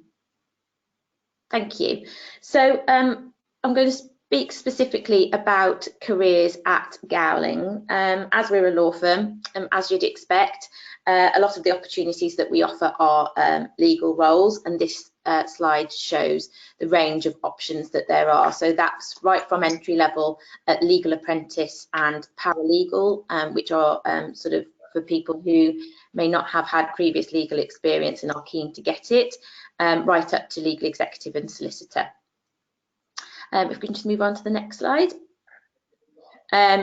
Thank you. So I'm going to speak specifically about careers at Gowling. As we're a law firm, as you'd expect, a lot of the opportunities that we offer are legal roles, and this slide shows the range of options that there are. So that's right from entry level at legal apprentice and paralegal, which are sort of for people who may not have had previous legal experience and are keen to get it, right up to legal executive and solicitor. If we can just move on to the next slide.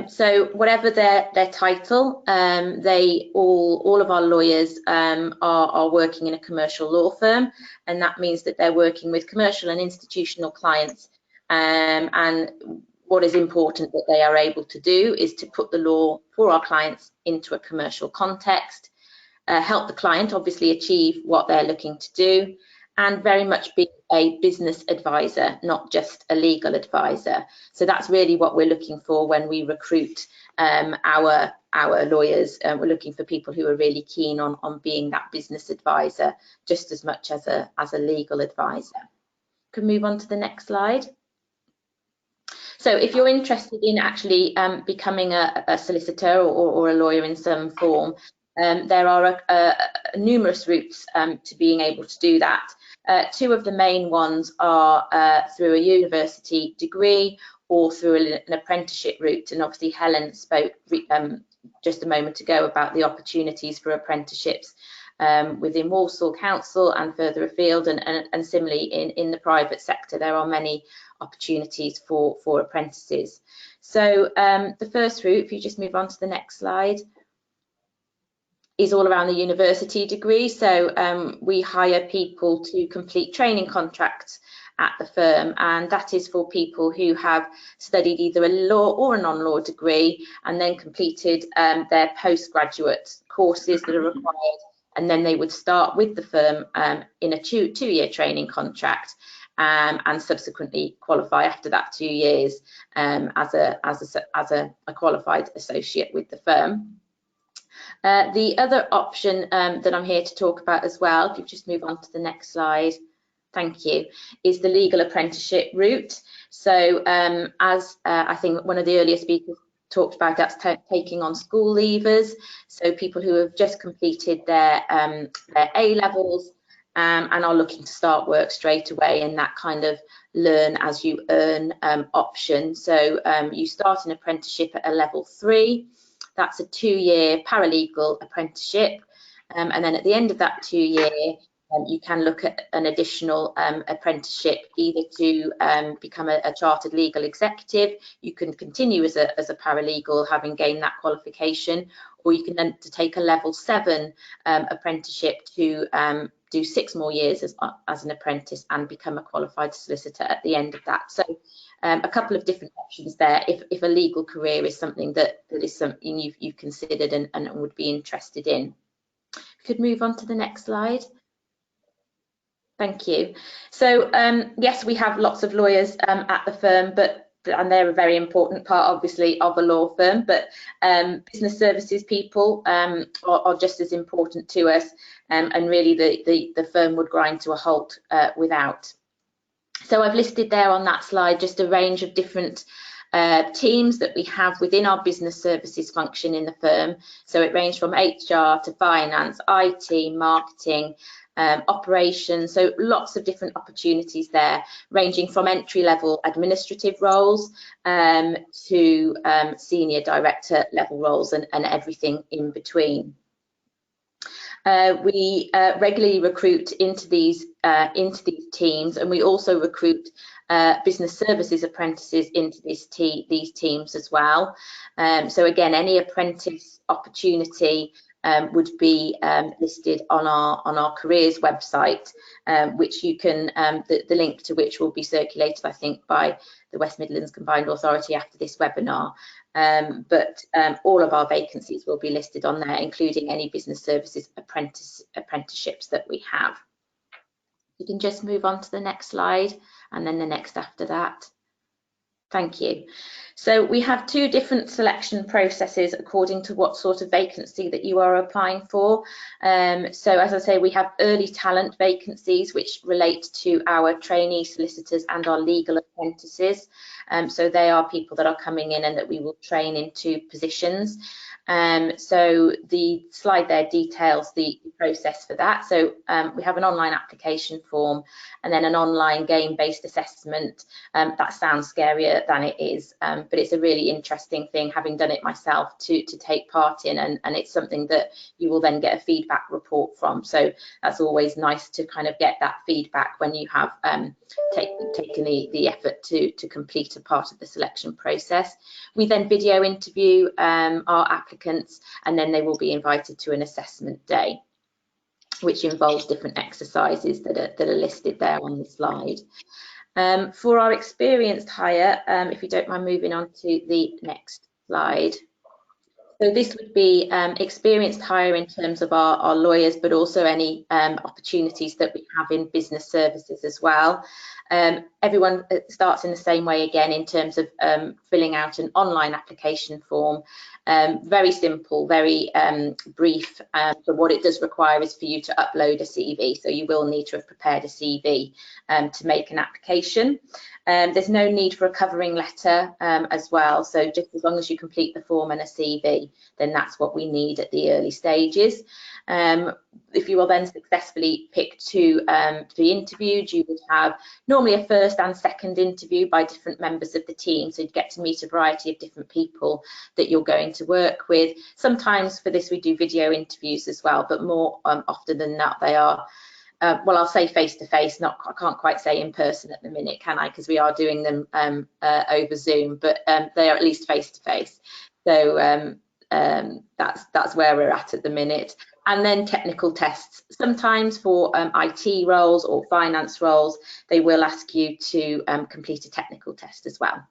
So whatever their title, all of our lawyers are working in a commercial law firm, and that means that they're working with commercial and institutional clients, and what is important that they are able to do is to put the law for our clients into a commercial context, help the client obviously achieve what they're looking to do, and very much be a business advisor, not just a legal advisor. So that's really what we're looking for when we recruit our lawyers. We're looking for people who are really keen on being that business advisor just as much as a legal advisor. Can move on to the next slide. So if you're interested in actually becoming a solicitor or a lawyer in some form, there are numerous routes to being able to do that. 2 of the main ones are through a university degree or through an apprenticeship route, and obviously Helen spoke just a moment ago about the opportunities for apprenticeships within Walsall Council and further afield, and similarly in the private sector there are many opportunities for apprentices. So the first route, if you just move on to the next slide, is all around the university degree. So we hire people to complete training contracts at the firm, and that is for people who have studied either a law or a non-law degree and then completed their postgraduate courses that are required, and then they would start with the firm in a two-year training contract, and subsequently qualify after that 2 years as a qualified associate with the firm. The other option that I'm here to talk about as well, if you just move on to the next slide, thank you, is the legal apprenticeship route. So as I think one of the earlier speakers talked about, that's taking on school leavers, so people who have just completed their A-levels and are looking to start work straight away, and that kind of learn as you earn option. So you start an apprenticeship at a level 3. That's a 2-year paralegal apprenticeship, and then at the end of that 2 year you can look at an additional apprenticeship, either to become a chartered legal executive. You can continue as a paralegal, having gained that qualification, or you can then take a level 7 apprenticeship to do 6 more years as an apprentice and become a qualified solicitor at the end of that. So a couple of different options there if a legal career is something that is something you've considered and would be interested in. Could move on to the next slide. Thank you. So yes, we have lots of lawyers at the firm, and they're a very important part, obviously, of a law firm, but business services people are just as important to us, and really the firm would grind to a halt without. So I've listed there on that slide just a range of different teams that we have within our business services function in the firm. So it ranges from HR to finance, IT, marketing, operations, so lots of different opportunities there, ranging from entry-level administrative roles to senior director level roles and everything in between. We regularly recruit into these teams, and we also recruit business services apprentices into these teams as well. So again, any apprentice opportunity would be listed on our careers website, which you can the link to which will be circulated, I think, by the West Midlands Combined Authority after this webinar. But all of our vacancies will be listed on there, including any business services apprenticeships that we have. You can just move on to the next slide, and then the next after that. Thank you. So we have 2 different selection processes according to what sort of vacancy that you are applying for. So as I say, we have early talent vacancies which relate to our trainee solicitors and our legal apprentices. So they are people that are coming in and that we will train into positions. So the slide there details the process for that. So we have an online application form and then an online game-based assessment. That sounds scarier than it is, but it's a really interesting thing, having done it myself, to take part in, and it's something that you will then get a feedback report from. So that's always nice to kind of get that feedback when you have taken the effort to complete a part of the selection process. We then video interview our applicants, and then they will be invited to an assessment day, which involves different exercises that are listed there on the slide. For our experienced hire, if you don't mind moving on to the next slide. So this would be experienced hire in terms of our lawyers, but also any opportunities that we have in business services as well. Everyone starts in the same way again in terms of filling out an online application form. Very simple, very brief. So what it does require is for you to upload a CV. So you will need to have prepared a CV to make an application. There's no need for a covering letter as well. So just as long as you complete the form and a CV, then that's what we need at the early stages. If you are then successfully picked to be interviewed, you would have normally a first and second interview by different members of the team. So you'd get to meet a variety of different people that you're going to work with. Sometimes for this we do video interviews as well, but more often than not they are well, I'll say face-to-face, I can't quite say in person at the minute, can I? Because we are doing them over Zoom, but they are at least face-to-face. So that's where we're at the minute. And then technical tests. Sometimes for IT roles or finance roles, they will ask you to complete a technical test as well.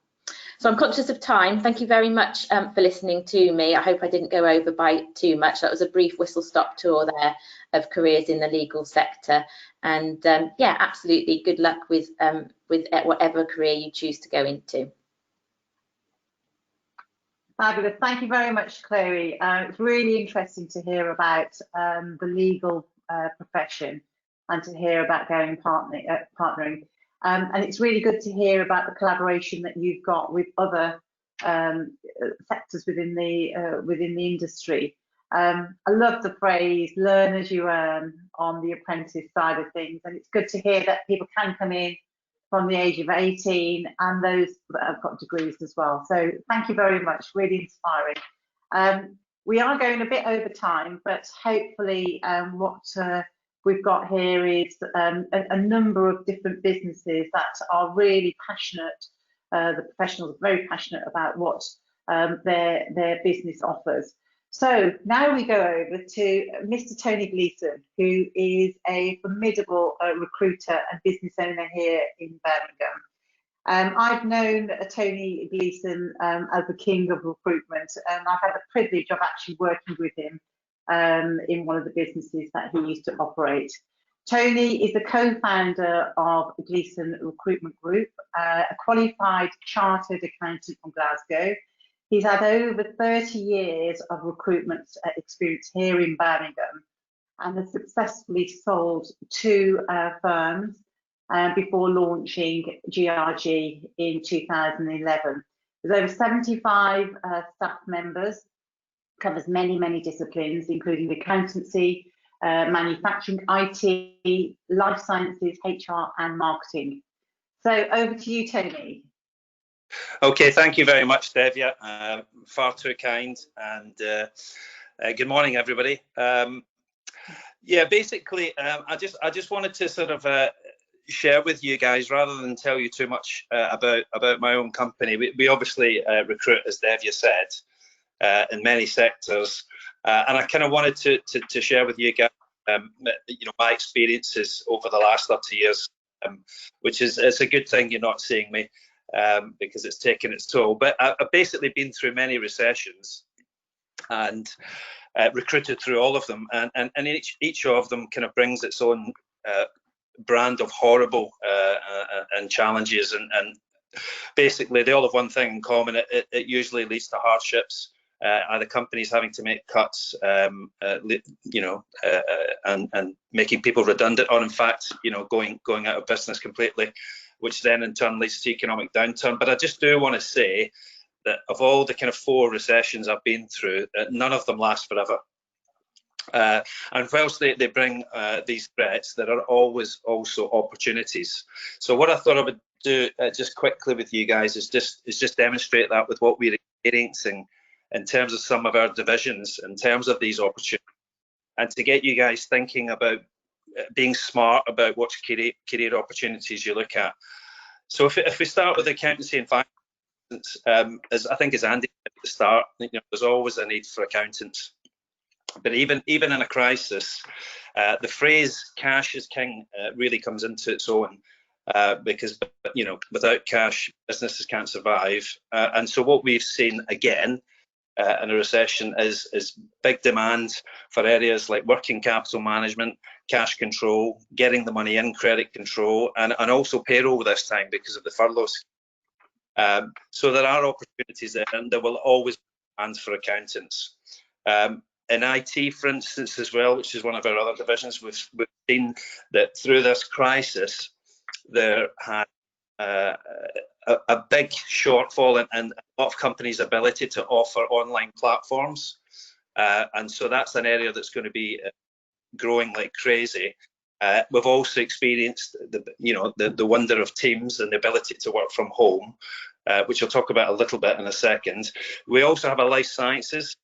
So I'm conscious of time. Thank you very much for listening to me. I hope I didn't go over by too much. That was a brief whistle-stop tour there of careers in the legal sector. And yeah, absolutely good luck with whatever career you choose to go into. Fabulous. Thank you very much, Chloe. It's really interesting to hear about the legal profession and to hear about going partnering. And it's really good to hear about the collaboration that you've got with other sectors within the industry. I love the phrase "learn as you earn" on the apprentice side of things, and it's good to hear that people can come in from the age of 18 and those that have got degrees as well. So thank you very much, really inspiring. We are going a bit over time, but hopefully what we've got here is a number of different businesses that are really passionate. The professionals are very passionate about what their business offers. So now we go over to Mr. Tony Gleeson, who is a formidable recruiter and business owner here in Birmingham. I've known Tony Gleeson as the king of recruitment, and I've had the privilege of actually working with him in one of the businesses that he used to operate. Tony is the co-founder of Gleeson Recruitment Group, a qualified chartered accountant from Glasgow. He's had over 30 years of recruitment experience here in Birmingham and has successfully sold 2 firms before launching GRG in 2011. There's over 75 staff members, covers many, many disciplines, including accountancy, manufacturing, IT, life sciences, HR and marketing. So over to you, Tony. Okay, thank you very much, Devia. Far too kind, and good morning, everybody. Yeah, basically, I just wanted to sort of share with you guys, rather than tell you too much about my own company. We obviously recruit, as Devia said, in many sectors, and I kind of wanted to share with you guys, my experiences over the last 30 years, which is, it's a good thing you're not seeing me. Because it's taken its toll. But I've basically been through many recessions and recruited through all of them, and each of them kind of brings its own brand of horrible and challenges, and basically they all have one thing in common. It usually leads to hardships, either companies having to make cuts, and making people redundant, or in fact, going out of business completely, which then in turn leads to economic downturn. But I just do want to say that of all the kind of 4 recessions I've been through, none of them last forever. And whilst they bring these threats, there are always also opportunities. So what I thought I would do just quickly with you guys is just demonstrate that with what we're experiencing in terms of some of our divisions, in terms of these opportunities, and to get you guys thinking about being smart about what career opportunities you look at. So if we start with accountancy and finance, as I think as Andy said at the start, there's always a need for accountants. But even in a crisis, the phrase "cash is king" really comes into its own, because without cash, businesses can't survive. And so what we've seen again in a recession is big demand for areas like working capital management, cash control, getting the money in, credit control, and also payroll this time because of the furloughs. So there are opportunities there, and there will always be demand for accountants. In IT, for instance, as well, which is one of our other divisions, we've seen that through this crisis, there had a big shortfall in a lot of companies' ability to offer online platforms, and so that's an area that's going to be growing like crazy. We've also experienced the wonder of Teams and the ability to work from home, which I'll talk about a little bit in a second. We also have a life sciences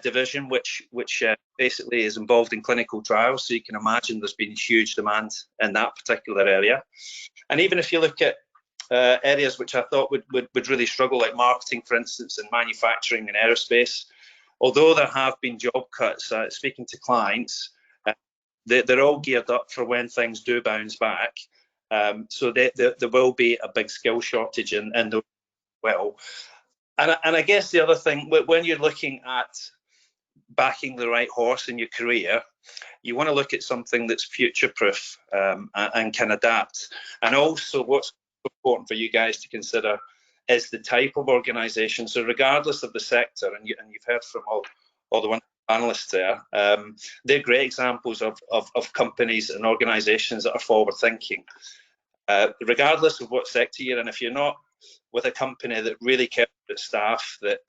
division, which basically is involved in clinical trials. So you can imagine there's been huge demand in that particular area. And even if you look at areas which I thought would really struggle, like marketing, for instance, and manufacturing and aerospace, although there have been job cuts, speaking to clients, they're all geared up for when things do bounce back. So there will be a big skill shortage in those as well. And I guess the other thing, when you're looking at backing the right horse in your career, you want to look at something that's future-proof and can adapt. And also what's important for you guys to consider is the type of organisation. So regardless of the sector, and you've heard from all the wonderful panelists there, they're great examples of companies and organisations that are forward-thinking. Regardless of what sector you're in, if you're not with a company that really cares about staff, that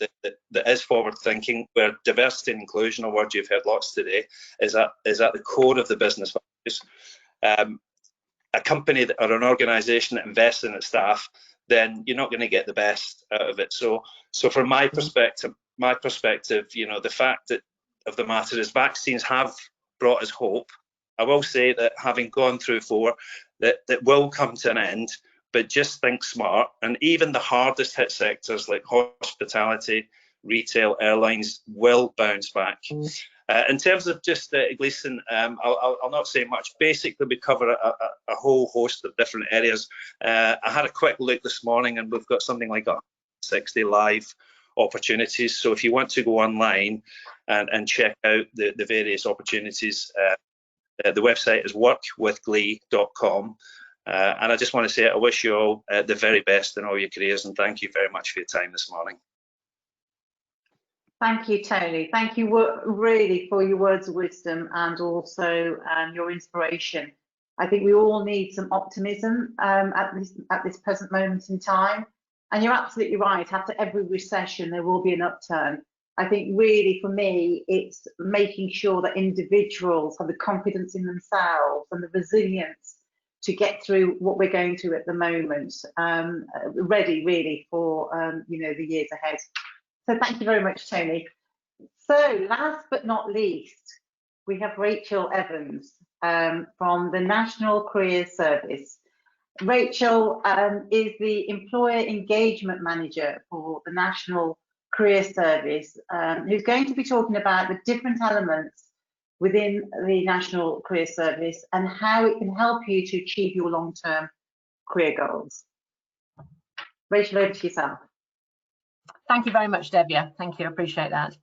is forward-thinking, where diversity and inclusion, a word you've heard lots today, is at the core of the business values, a company or an organisation that invests in its staff, then you're not going to get the best out of it. So from my perspective, the fact of the matter is vaccines have brought us hope, I will say that having gone through 4, that will come to an end, but just think smart. And even the hardest hit sectors like hospitality, retail, airlines will bounce back. In terms of just Gleeson, I'll not say much. Basically, we cover a whole host of different areas. I had a quick look this morning, and we've got something like 60 live opportunities. So if you want to go online and check out the various opportunities, the website is workwithglee.com. And I just want to say I wish you all the very best in all your careers, and thank you very much for your time this morning. Thank you, Tony. Thank you really for your words of wisdom and also your inspiration. I think we all need some optimism at this present moment in time. And you're absolutely right. After every recession, there will be an upturn. I think really for me, it's making sure that individuals have the confidence in themselves and the resilience to get through what we're going through at the moment, ready really for the years ahead. So thank you very much, Tony. So last but not least, we have Rachel Evans from the National Career Service. Rachel is the Employer Engagement Manager for the National Career Service, who's going to be talking about the different elements within the National Career Service and how it can help you to achieve your long-term career goals. Rachel, over to yourself. Thank you very much, Debbie. Thank you, I appreciate that.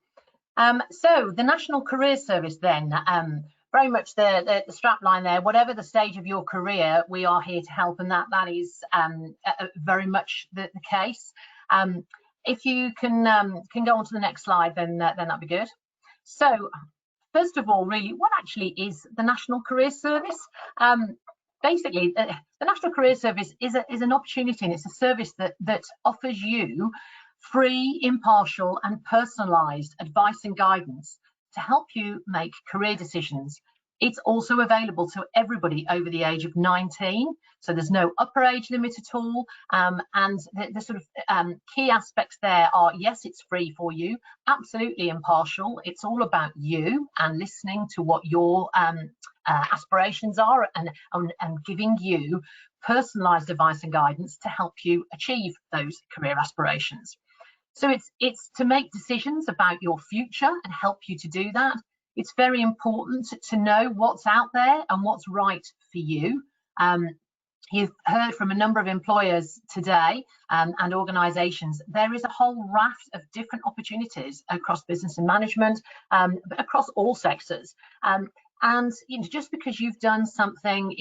So the National Career Service then, very much the strap line there, whatever the stage of your career, we are here to help, and that is very much the case. If you can go on to the next slide, then that'd be good. So first of all, really, what actually is the National Career Service? Basically, the National Career Service is an opportunity, and it's a service that offers you free, impartial and personalised advice and guidance to help you make career decisions. It's also available to everybody over the age of 19, so there's no upper age limit at all, and the sort of key aspects there are, yes, it's free for you, absolutely impartial, it's all about you and listening to what your aspirations are and giving you personalised advice and guidance to help you achieve those career aspirations. So it's to make decisions about your future and help you to do that. It's very important to know what's out there and what's right for you. You've heard from a number of employers today and organisations. There is a whole raft of different opportunities across business and management, but across all sectors. And just because you've done something,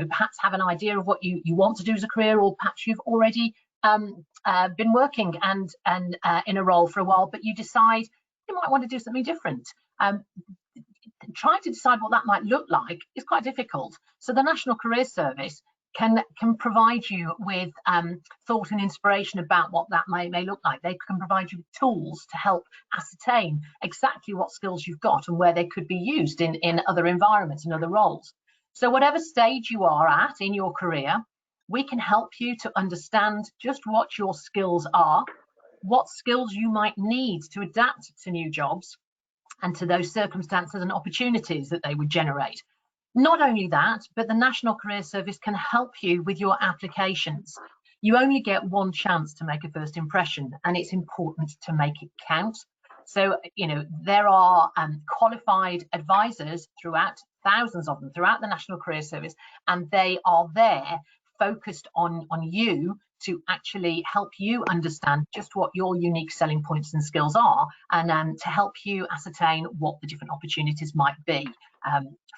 perhaps have an idea of what you want to do as a career, or perhaps you've already been working and in a role for a while, but you decide you might want to do something different. Trying to decide what that might look like is quite difficult. So the National Career Service can provide you with thought and inspiration about what that may look like. They can provide you with tools to help ascertain exactly what skills you've got and where they could be used in other environments and other roles. So whatever stage you are at in your career, we can help you to understand just what your skills are, what skills you might need to adapt to new jobs and to those circumstances and opportunities that they would generate. Not only that, but the National Career Service can help you with your applications. You only get one chance to make a first impression, and it's important to make it count. So, there are qualified advisors throughout, thousands of them throughout the National Career Service, and they are there focused on you to actually help you understand just what your unique selling points and skills are, and to help you ascertain what the different opportunities might be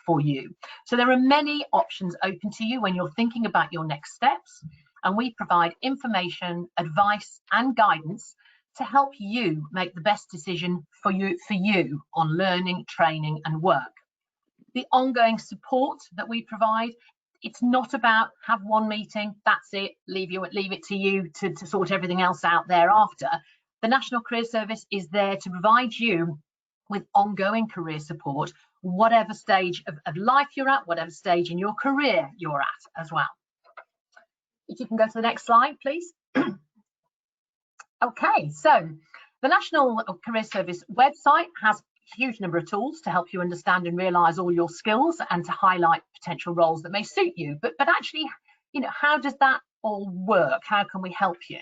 for you. So there are many options open to you when you're thinking about your next steps, and we provide information, advice and guidance to help you make the best decision for you on learning, training and work. The ongoing support that we provide, it's not about have one meeting, that's it, leave it to you to sort everything else out thereafter. The National Career Service is there to provide you with ongoing career support, whatever stage of life you're at, whatever stage in your career you're at as well. If you can go to the next slide, please. Okay, so the National Career Service website has huge number of tools to help you understand and realise all your skills and to highlight potential roles that may suit you. But actually, you know, how does that all work? How can we help you?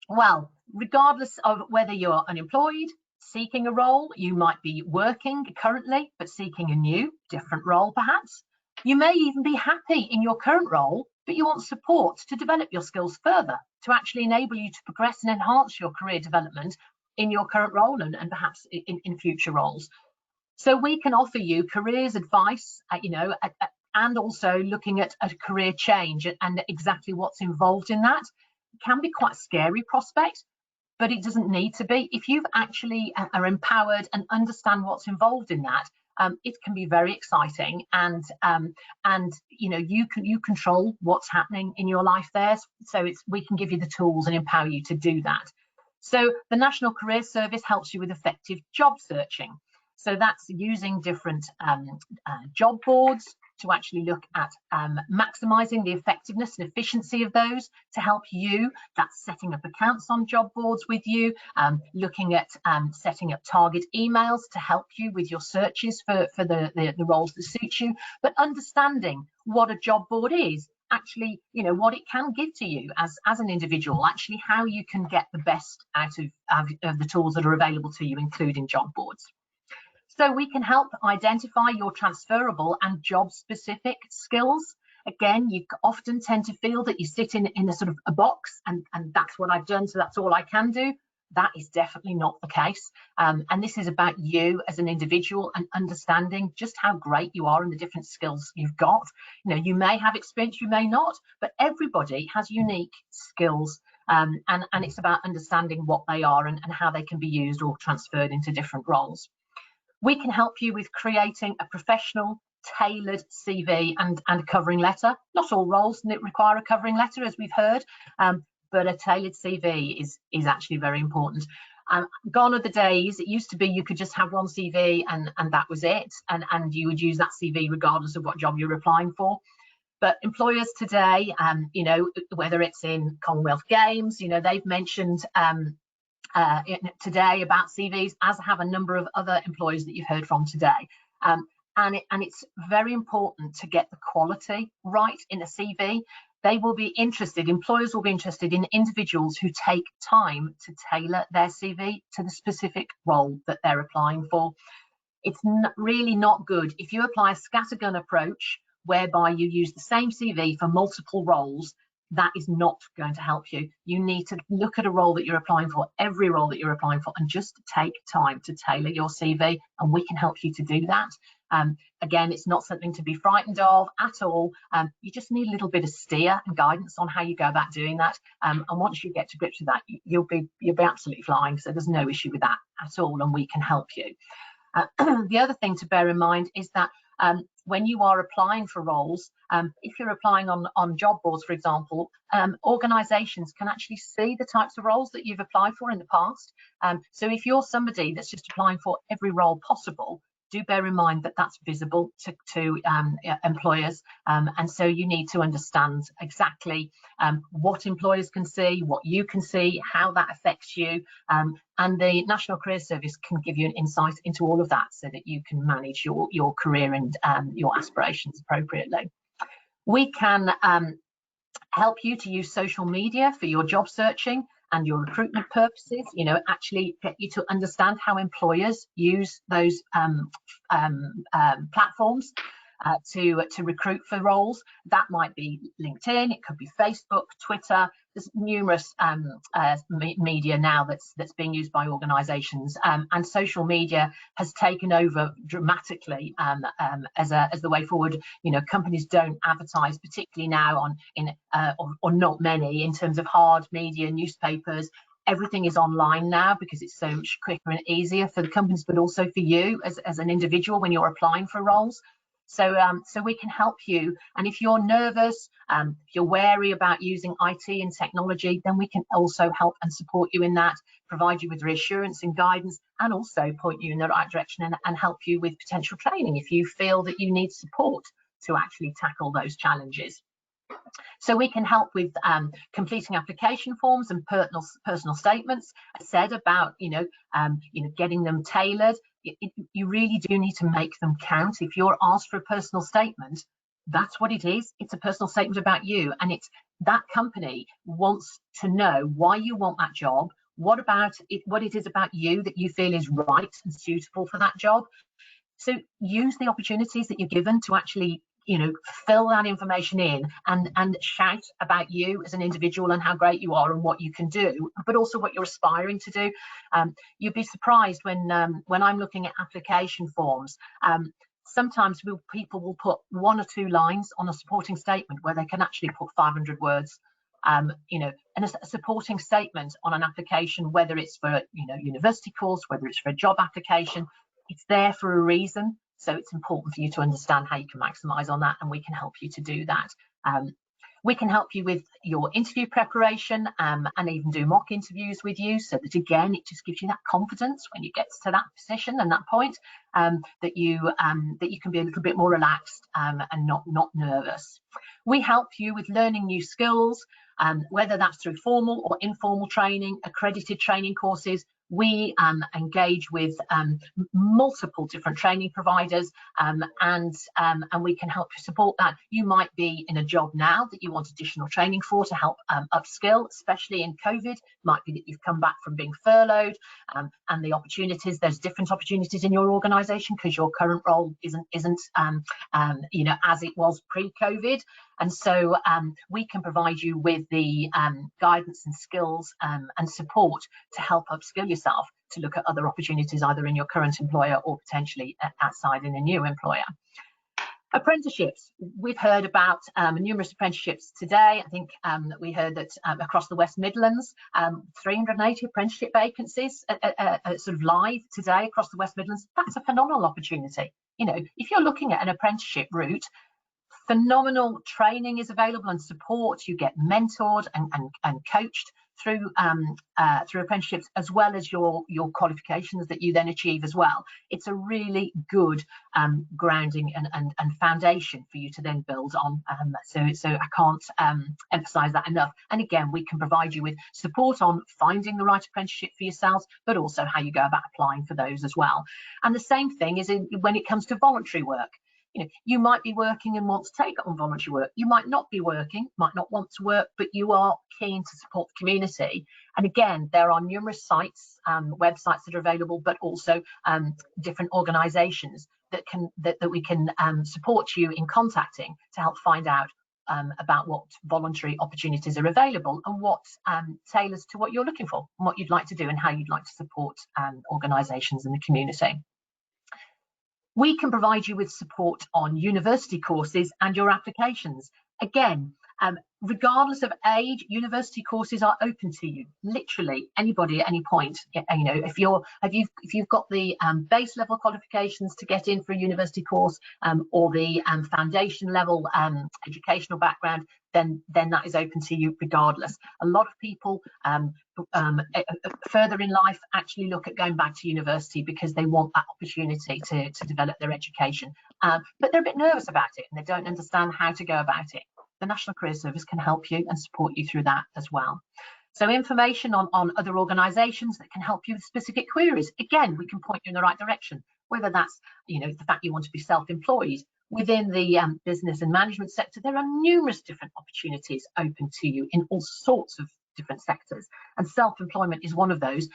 Well, regardless of whether you're unemployed, seeking a role, you might be working currently, but seeking a new, different role perhaps. You may even be happy in your current role, but you want support to develop your skills further, to actually enable you to progress and enhance your career development in your current role and perhaps in future roles. So we can offer you careers advice, you know, and also looking at a career change and exactly what's involved in that. It can be quite a scary prospect, but it doesn't need to be. If you actually are empowered and understand what's involved in that, it can be very exciting, and you know, you control what's happening in your life there. So we can give you the tools and empower you to do that. So the National Career Service helps you with effective job searching. So that's using different job boards to actually look at maximising the effectiveness and efficiency of those to help you. That's setting up accounts on job boards with you, looking at setting up target emails to help you with your searches for the roles that suit you, but understanding what a job board is, actually, you know, what it can give to you as an individual, actually how you can get the best out of the tools that are available to you, including job boards. So we can help identify your transferable and job-specific skills. Again, you often tend to feel that you sit in a sort of a box and that's what I've done, so that's all I can do. That is definitely not the case. And this is about you as an individual and understanding just how great you are and the different skills you've got. You know, you may have experience, you may not, but everybody has unique skills. And it's about understanding what they are and how they can be used or transferred into different roles. We can help you with creating a professional, tailored CV and a covering letter. Not all roles require a covering letter, as we've heard, but a tailored CV is actually very important. Gone are the days, it used to be you could just have one CV and that was it, and you would use that CV regardless of what job you're applying for. But employers today, you know, whether it's in Commonwealth Games, you know, they've mentioned today about CVs, as have a number of other employers that you've heard from today. And it's very important to get the quality right in a CV. They will be interested, employers will be interested in individuals who take time to tailor their CV to the specific role that they're applying for. It's really not good if you apply a scattergun approach whereby you use the same CV for multiple roles. That is not going to help you. You need to look at a role that you're applying for, every role that you're applying for, and just take time to tailor your CV, and we can help you to do that. Again, it's not something to be frightened of at all. You just need a little bit of steer and guidance on how you go about doing that. And once you get to grips with that, you'll be absolutely flying. So there's no issue with that at all, and we can help you. The other thing to bear in mind is that when you are applying for roles, if you're applying on job boards, for example, organisations can actually see the types of roles that you've applied for in the past. So if you're somebody that's just applying for every role possible, do bear in mind that that's visible to employers, and so you need to understand exactly what employers can see, what you can see, how that affects you, and the National Career Service can give you an insight into all of that so that you can manage your career and your aspirations appropriately. We can help you to use social media for your job searching and your recruitment purposes, you know, actually get you to understand how employers use those platforms to recruit for roles. That might be LinkedIn, it could be Facebook, Twitter. There's numerous media now that's being used by organisations, and social media has taken over dramatically as the way forward. You know, companies don't advertise, particularly now or not many, in terms of hard media, newspapers. Everything is online now because it's so much quicker and easier for the companies, but also for you as an individual when you're applying for roles. So we can help you, and if you're nervous, if you're wary about using IT and technology, then we can also help and support you in that, provide you with reassurance and guidance, and also point you in the right direction and help you with potential training if you feel that you need support to actually tackle those challenges. So we can help with completing application forms and personal statements. I said about getting them tailored. You really do need to make them count. If you're asked for a personal statement, that's what it is. It's a personal statement about you, and it's that company wants to know why you want that job, what it is about you that you feel is right and suitable for that job. So use the opportunities that you're given to actually fill that information in and shout about you as an individual and how great you are and what you can do, but also what you're aspiring to do. You'd be surprised when I'm looking at application forms. Sometimes people will put 1 or 2 lines on a supporting statement where they can actually put 500 words. And a supporting statement on an application, whether it's for university course, whether it's for a job application, it's there for a reason. So it's important for you to understand how you can maximise on that, and we can help you to do that. We can help you with your interview preparation and even do mock interviews with you, so that again, it just gives you that confidence when you get to that position and that point, that you can be a little bit more relaxed and not nervous. We help you with learning new skills, whether that's through formal or informal training, accredited training courses. We engage with multiple different training providers, and we can help you support that. You might be in a job now that you want additional training for to help upskill, especially in COVID. Might be that you've come back from being furloughed, and the opportunities, there's different opportunities in your organisation because your current role isn't as it was pre-COVID. And so we can provide you with the guidance and skills and support to help upskill yourself to look at other opportunities either in your current employer or potentially outside in a new employer. Apprenticeships. We've heard about numerous apprenticeships today. I think that we heard that across the West Midlands, 380 apprenticeship vacancies sort of live today across the West Midlands. That's a phenomenal opportunity. If you're looking at an apprenticeship route, phenomenal training is available and support. You get mentored and coached through apprenticeships, as well as your qualifications that you then achieve as well. It's a really good grounding and foundation for you to then build on. So I can't emphasize that enough. And again, we can provide you with support on finding the right apprenticeship for yourselves, but also how you go about applying for those as well. And the same thing is when it comes to voluntary work. You might be working and want to take on voluntary work. You might not be working, might not want to work, but you are keen to support the community. And again, there are numerous sites, websites that are available, but also different organisations that we can support you in contacting to help find out about what voluntary opportunities are available and what tailors to what you're looking for, and what you'd like to do and how you'd like to support organisations in the community. We can provide you with support on university courses and your applications. Again, regardless of age, university courses are open to you. Literally anybody at any point. If you've got the base level qualifications to get in for a university course, or the foundation level educational background, then that is open to you regardless. A lot of people further in life actually look at going back to university because they want that opportunity to develop their education, but they're a bit nervous about it and they don't understand how to go about it. The National Career Service can help you and support you through that as well. So information on other organisations that can help you with specific queries. Again, we can point you in the right direction, whether that's the fact you want to be self-employed. Within the business and management sector, there are numerous different opportunities open to you in all sorts of different sectors, and self-employment is one of those.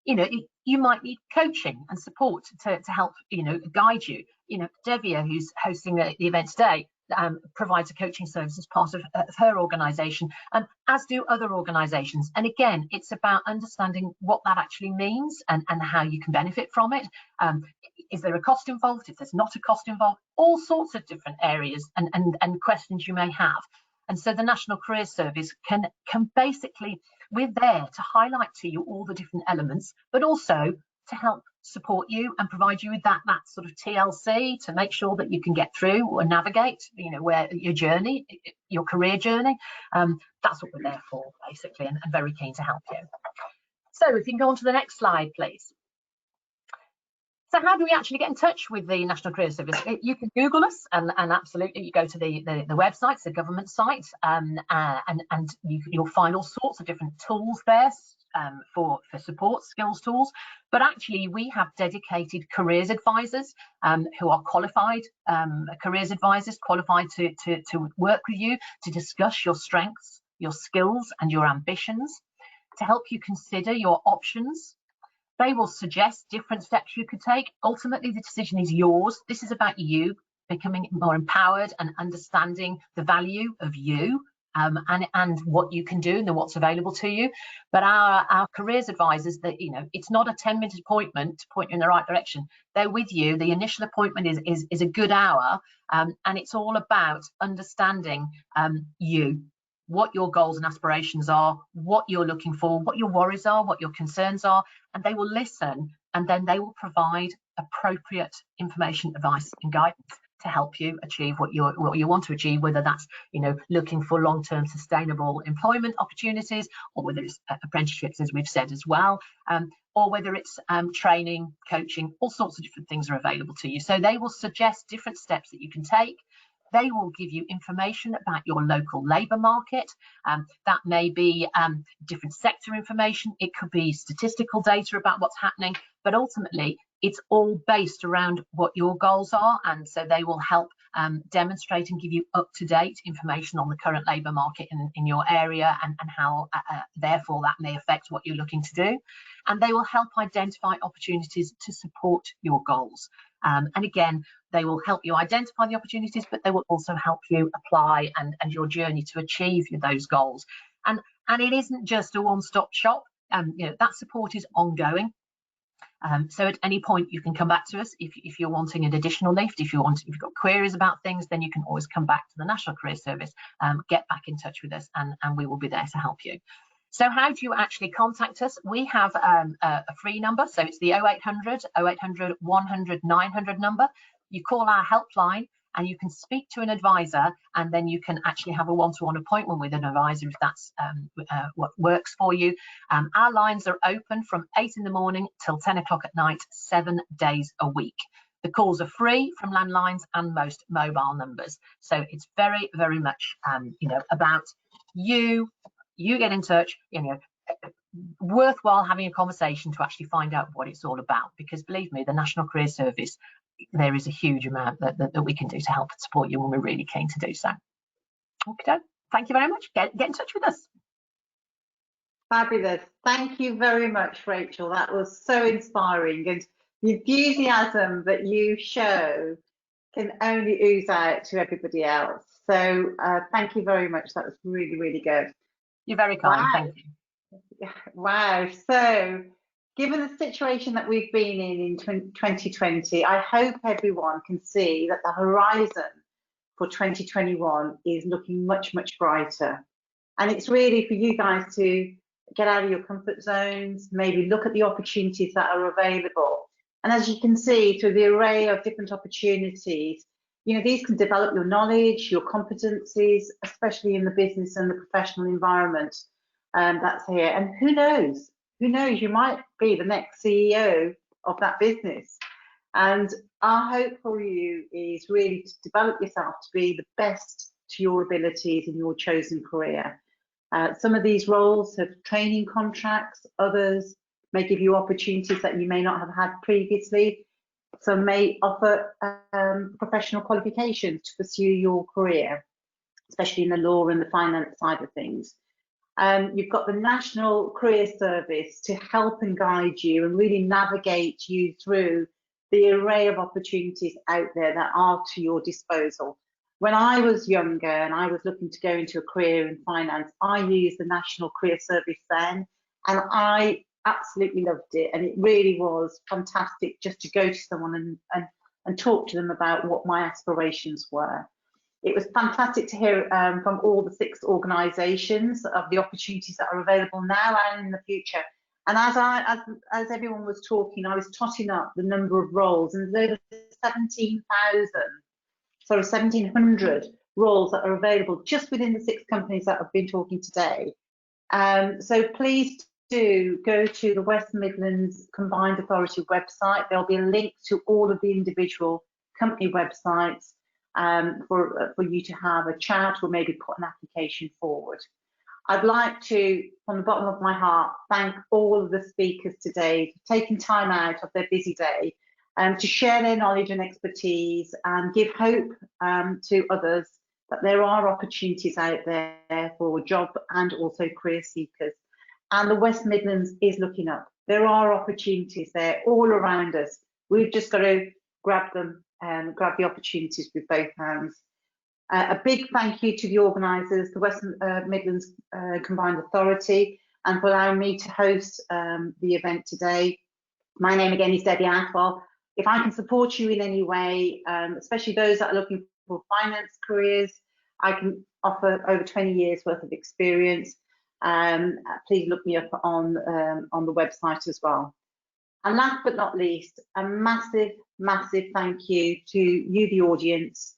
You might need coaching and support to help guide you. Devia, who's hosting the event today, provides a coaching service as part of her organisation, as do other organisations. And again, it's about understanding what that actually means and how you can benefit from it. Is there a cost involved? If there's not a cost involved, all sorts of different areas and questions you may have. And so the National Career Service can basically, we're there to highlight to you all the different elements, but also to help support you and provide you with that sort of TLC to make sure that you can get through or navigate, where your career journey. That's what we're there for, basically, and very keen to help you. So if you can go on to the next slide, please. So how do we actually get in touch with the National Career Service? You can Google us, and absolutely you go to the website, it's a government site, and you'll find all sorts of different tools there for support, skills tools. But actually we have dedicated careers advisors who are qualified careers advisors, qualified to work with you to discuss your strengths, your skills and your ambitions, to help you consider your options. They will suggest different steps you could take. Ultimately, the decision is yours. This is about you becoming more empowered and understanding the value of you and what you can do and what's available to you. But our careers advisors, that it's not a 10-minute appointment to point you in the right direction. They're with you. The initial appointment is a good hour, and it's all about understanding you, what your goals and aspirations are, what you're looking for, what your worries are, what your concerns are, and they will listen, and then they will provide appropriate information, advice and guidance to help you achieve what you want to achieve, whether that's looking for long-term sustainable employment opportunities, or whether it's apprenticeships, as we've said as well, or whether it's training, coaching. All sorts of different things are available to you. So they will suggest different steps that you can take. They will give you information about your local labour market. That may be different sector information. It could be statistical data about what's happening, but ultimately it's all based around what your goals are. And so they will help demonstrate and give you up-to-date information on the current labour market in your area, and how therefore that may affect what you're looking to do. And they will help identify opportunities to support your goals. And again, they will help you identify the opportunities, but they will also help you apply and your journey to achieve those goals. And it isn't just a one-stop shop. That support is ongoing. So at any point you can come back to us if you're wanting an additional lift. If you've got queries about things, then you can always come back to the National Career Service, get back in touch with us, and we will be there to help you. So how do you actually contact us? We have a free number, so it's the 0800 0800 100 900 number. You call our helpline and you can speak to an advisor, and then you can actually have a one-to-one appointment with an advisor if that's what works for you. Our lines are open from 8 in the morning till 10 o'clock at night, 7 days a week. The calls are free from landlines and most mobile numbers. So it's very, very much about you get in touch, worthwhile having a conversation to actually find out what it's all about, because believe me, the National Career Service, there is a huge amount that we can do to help and support you, and we're really keen to do so. Okay, thank you very much. Get in touch with us. Fabulous. Thank you very much, Rachel. That was so inspiring, and the enthusiasm that you show can only ooze out to everybody else. So thank you very much. That was really, really good. You're very kind. Wow. Thank you. Wow. So given the situation that we've been in 2020, I hope everyone can see that the horizon for 2021 is looking much, much brighter. And it's really for you guys to get out of your comfort zones, maybe look at the opportunities that are available. And as you can see, through the array of different opportunities, these can develop your knowledge, your competencies, especially in the business and the professional environment that's here. And who knows, you might be the next CEO of that business. And our hope for you is really to develop yourself to be the best to your abilities in your chosen career. Some of these roles have training contracts, others may give you opportunities that you may not have had previously. Some may offer professional qualifications to pursue your career, especially in the law and the finance side of things. You've got the National Career Service to help and guide you and really navigate you through the array of opportunities out there that are to your disposal. When I was younger and I was looking to go into a career in finance, I used the National Career Service then, and I absolutely loved it. And it really was fantastic just to go to someone and talk to them about what my aspirations were. It was fantastic to hear from all the 6 organisations of the opportunities that are available now and in the future. And as everyone was talking, I was totting up the number of roles, and there's over 1,700 roles that are available just within the 6 companies that I've been talking today. So please do go to the West Midlands Combined Authority website. There'll be a link to all of the individual company websites for you to have a chat or maybe put an application forward. I'd like to, from the bottom of my heart, thank all of the speakers today for taking time out of their busy day to share their knowledge and expertise and give hope to others that there are opportunities out there for job and also career seekers. And the West Midlands is looking up. There are opportunities there all around us. We've just got to grab them and grab the opportunities with both hands. A big thank you to the organisers, the West Midlands Combined Authority, and for allowing me to host the event today. My name again is Debbie Atwell. If I can support you in any way, especially those that are looking for finance careers, I can offer over 20 years worth of experience. Please look me up on the website as well. And last but not least, a massive, massive thank you to you, the audience.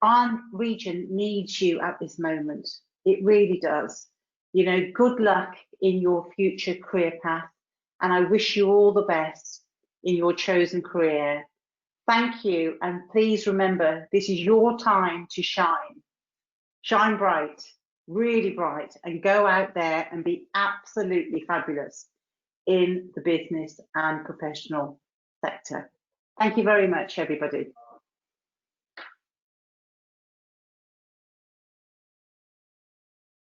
Our region needs you at this moment. It really does. You know, good luck in your future career path, and I wish you all the best in your chosen career. Thank you, and please remember, this is your time to shine. Shine bright, really bright, and go out there and be absolutely fabulous in the business and professional sector. Thank you very much, everybody.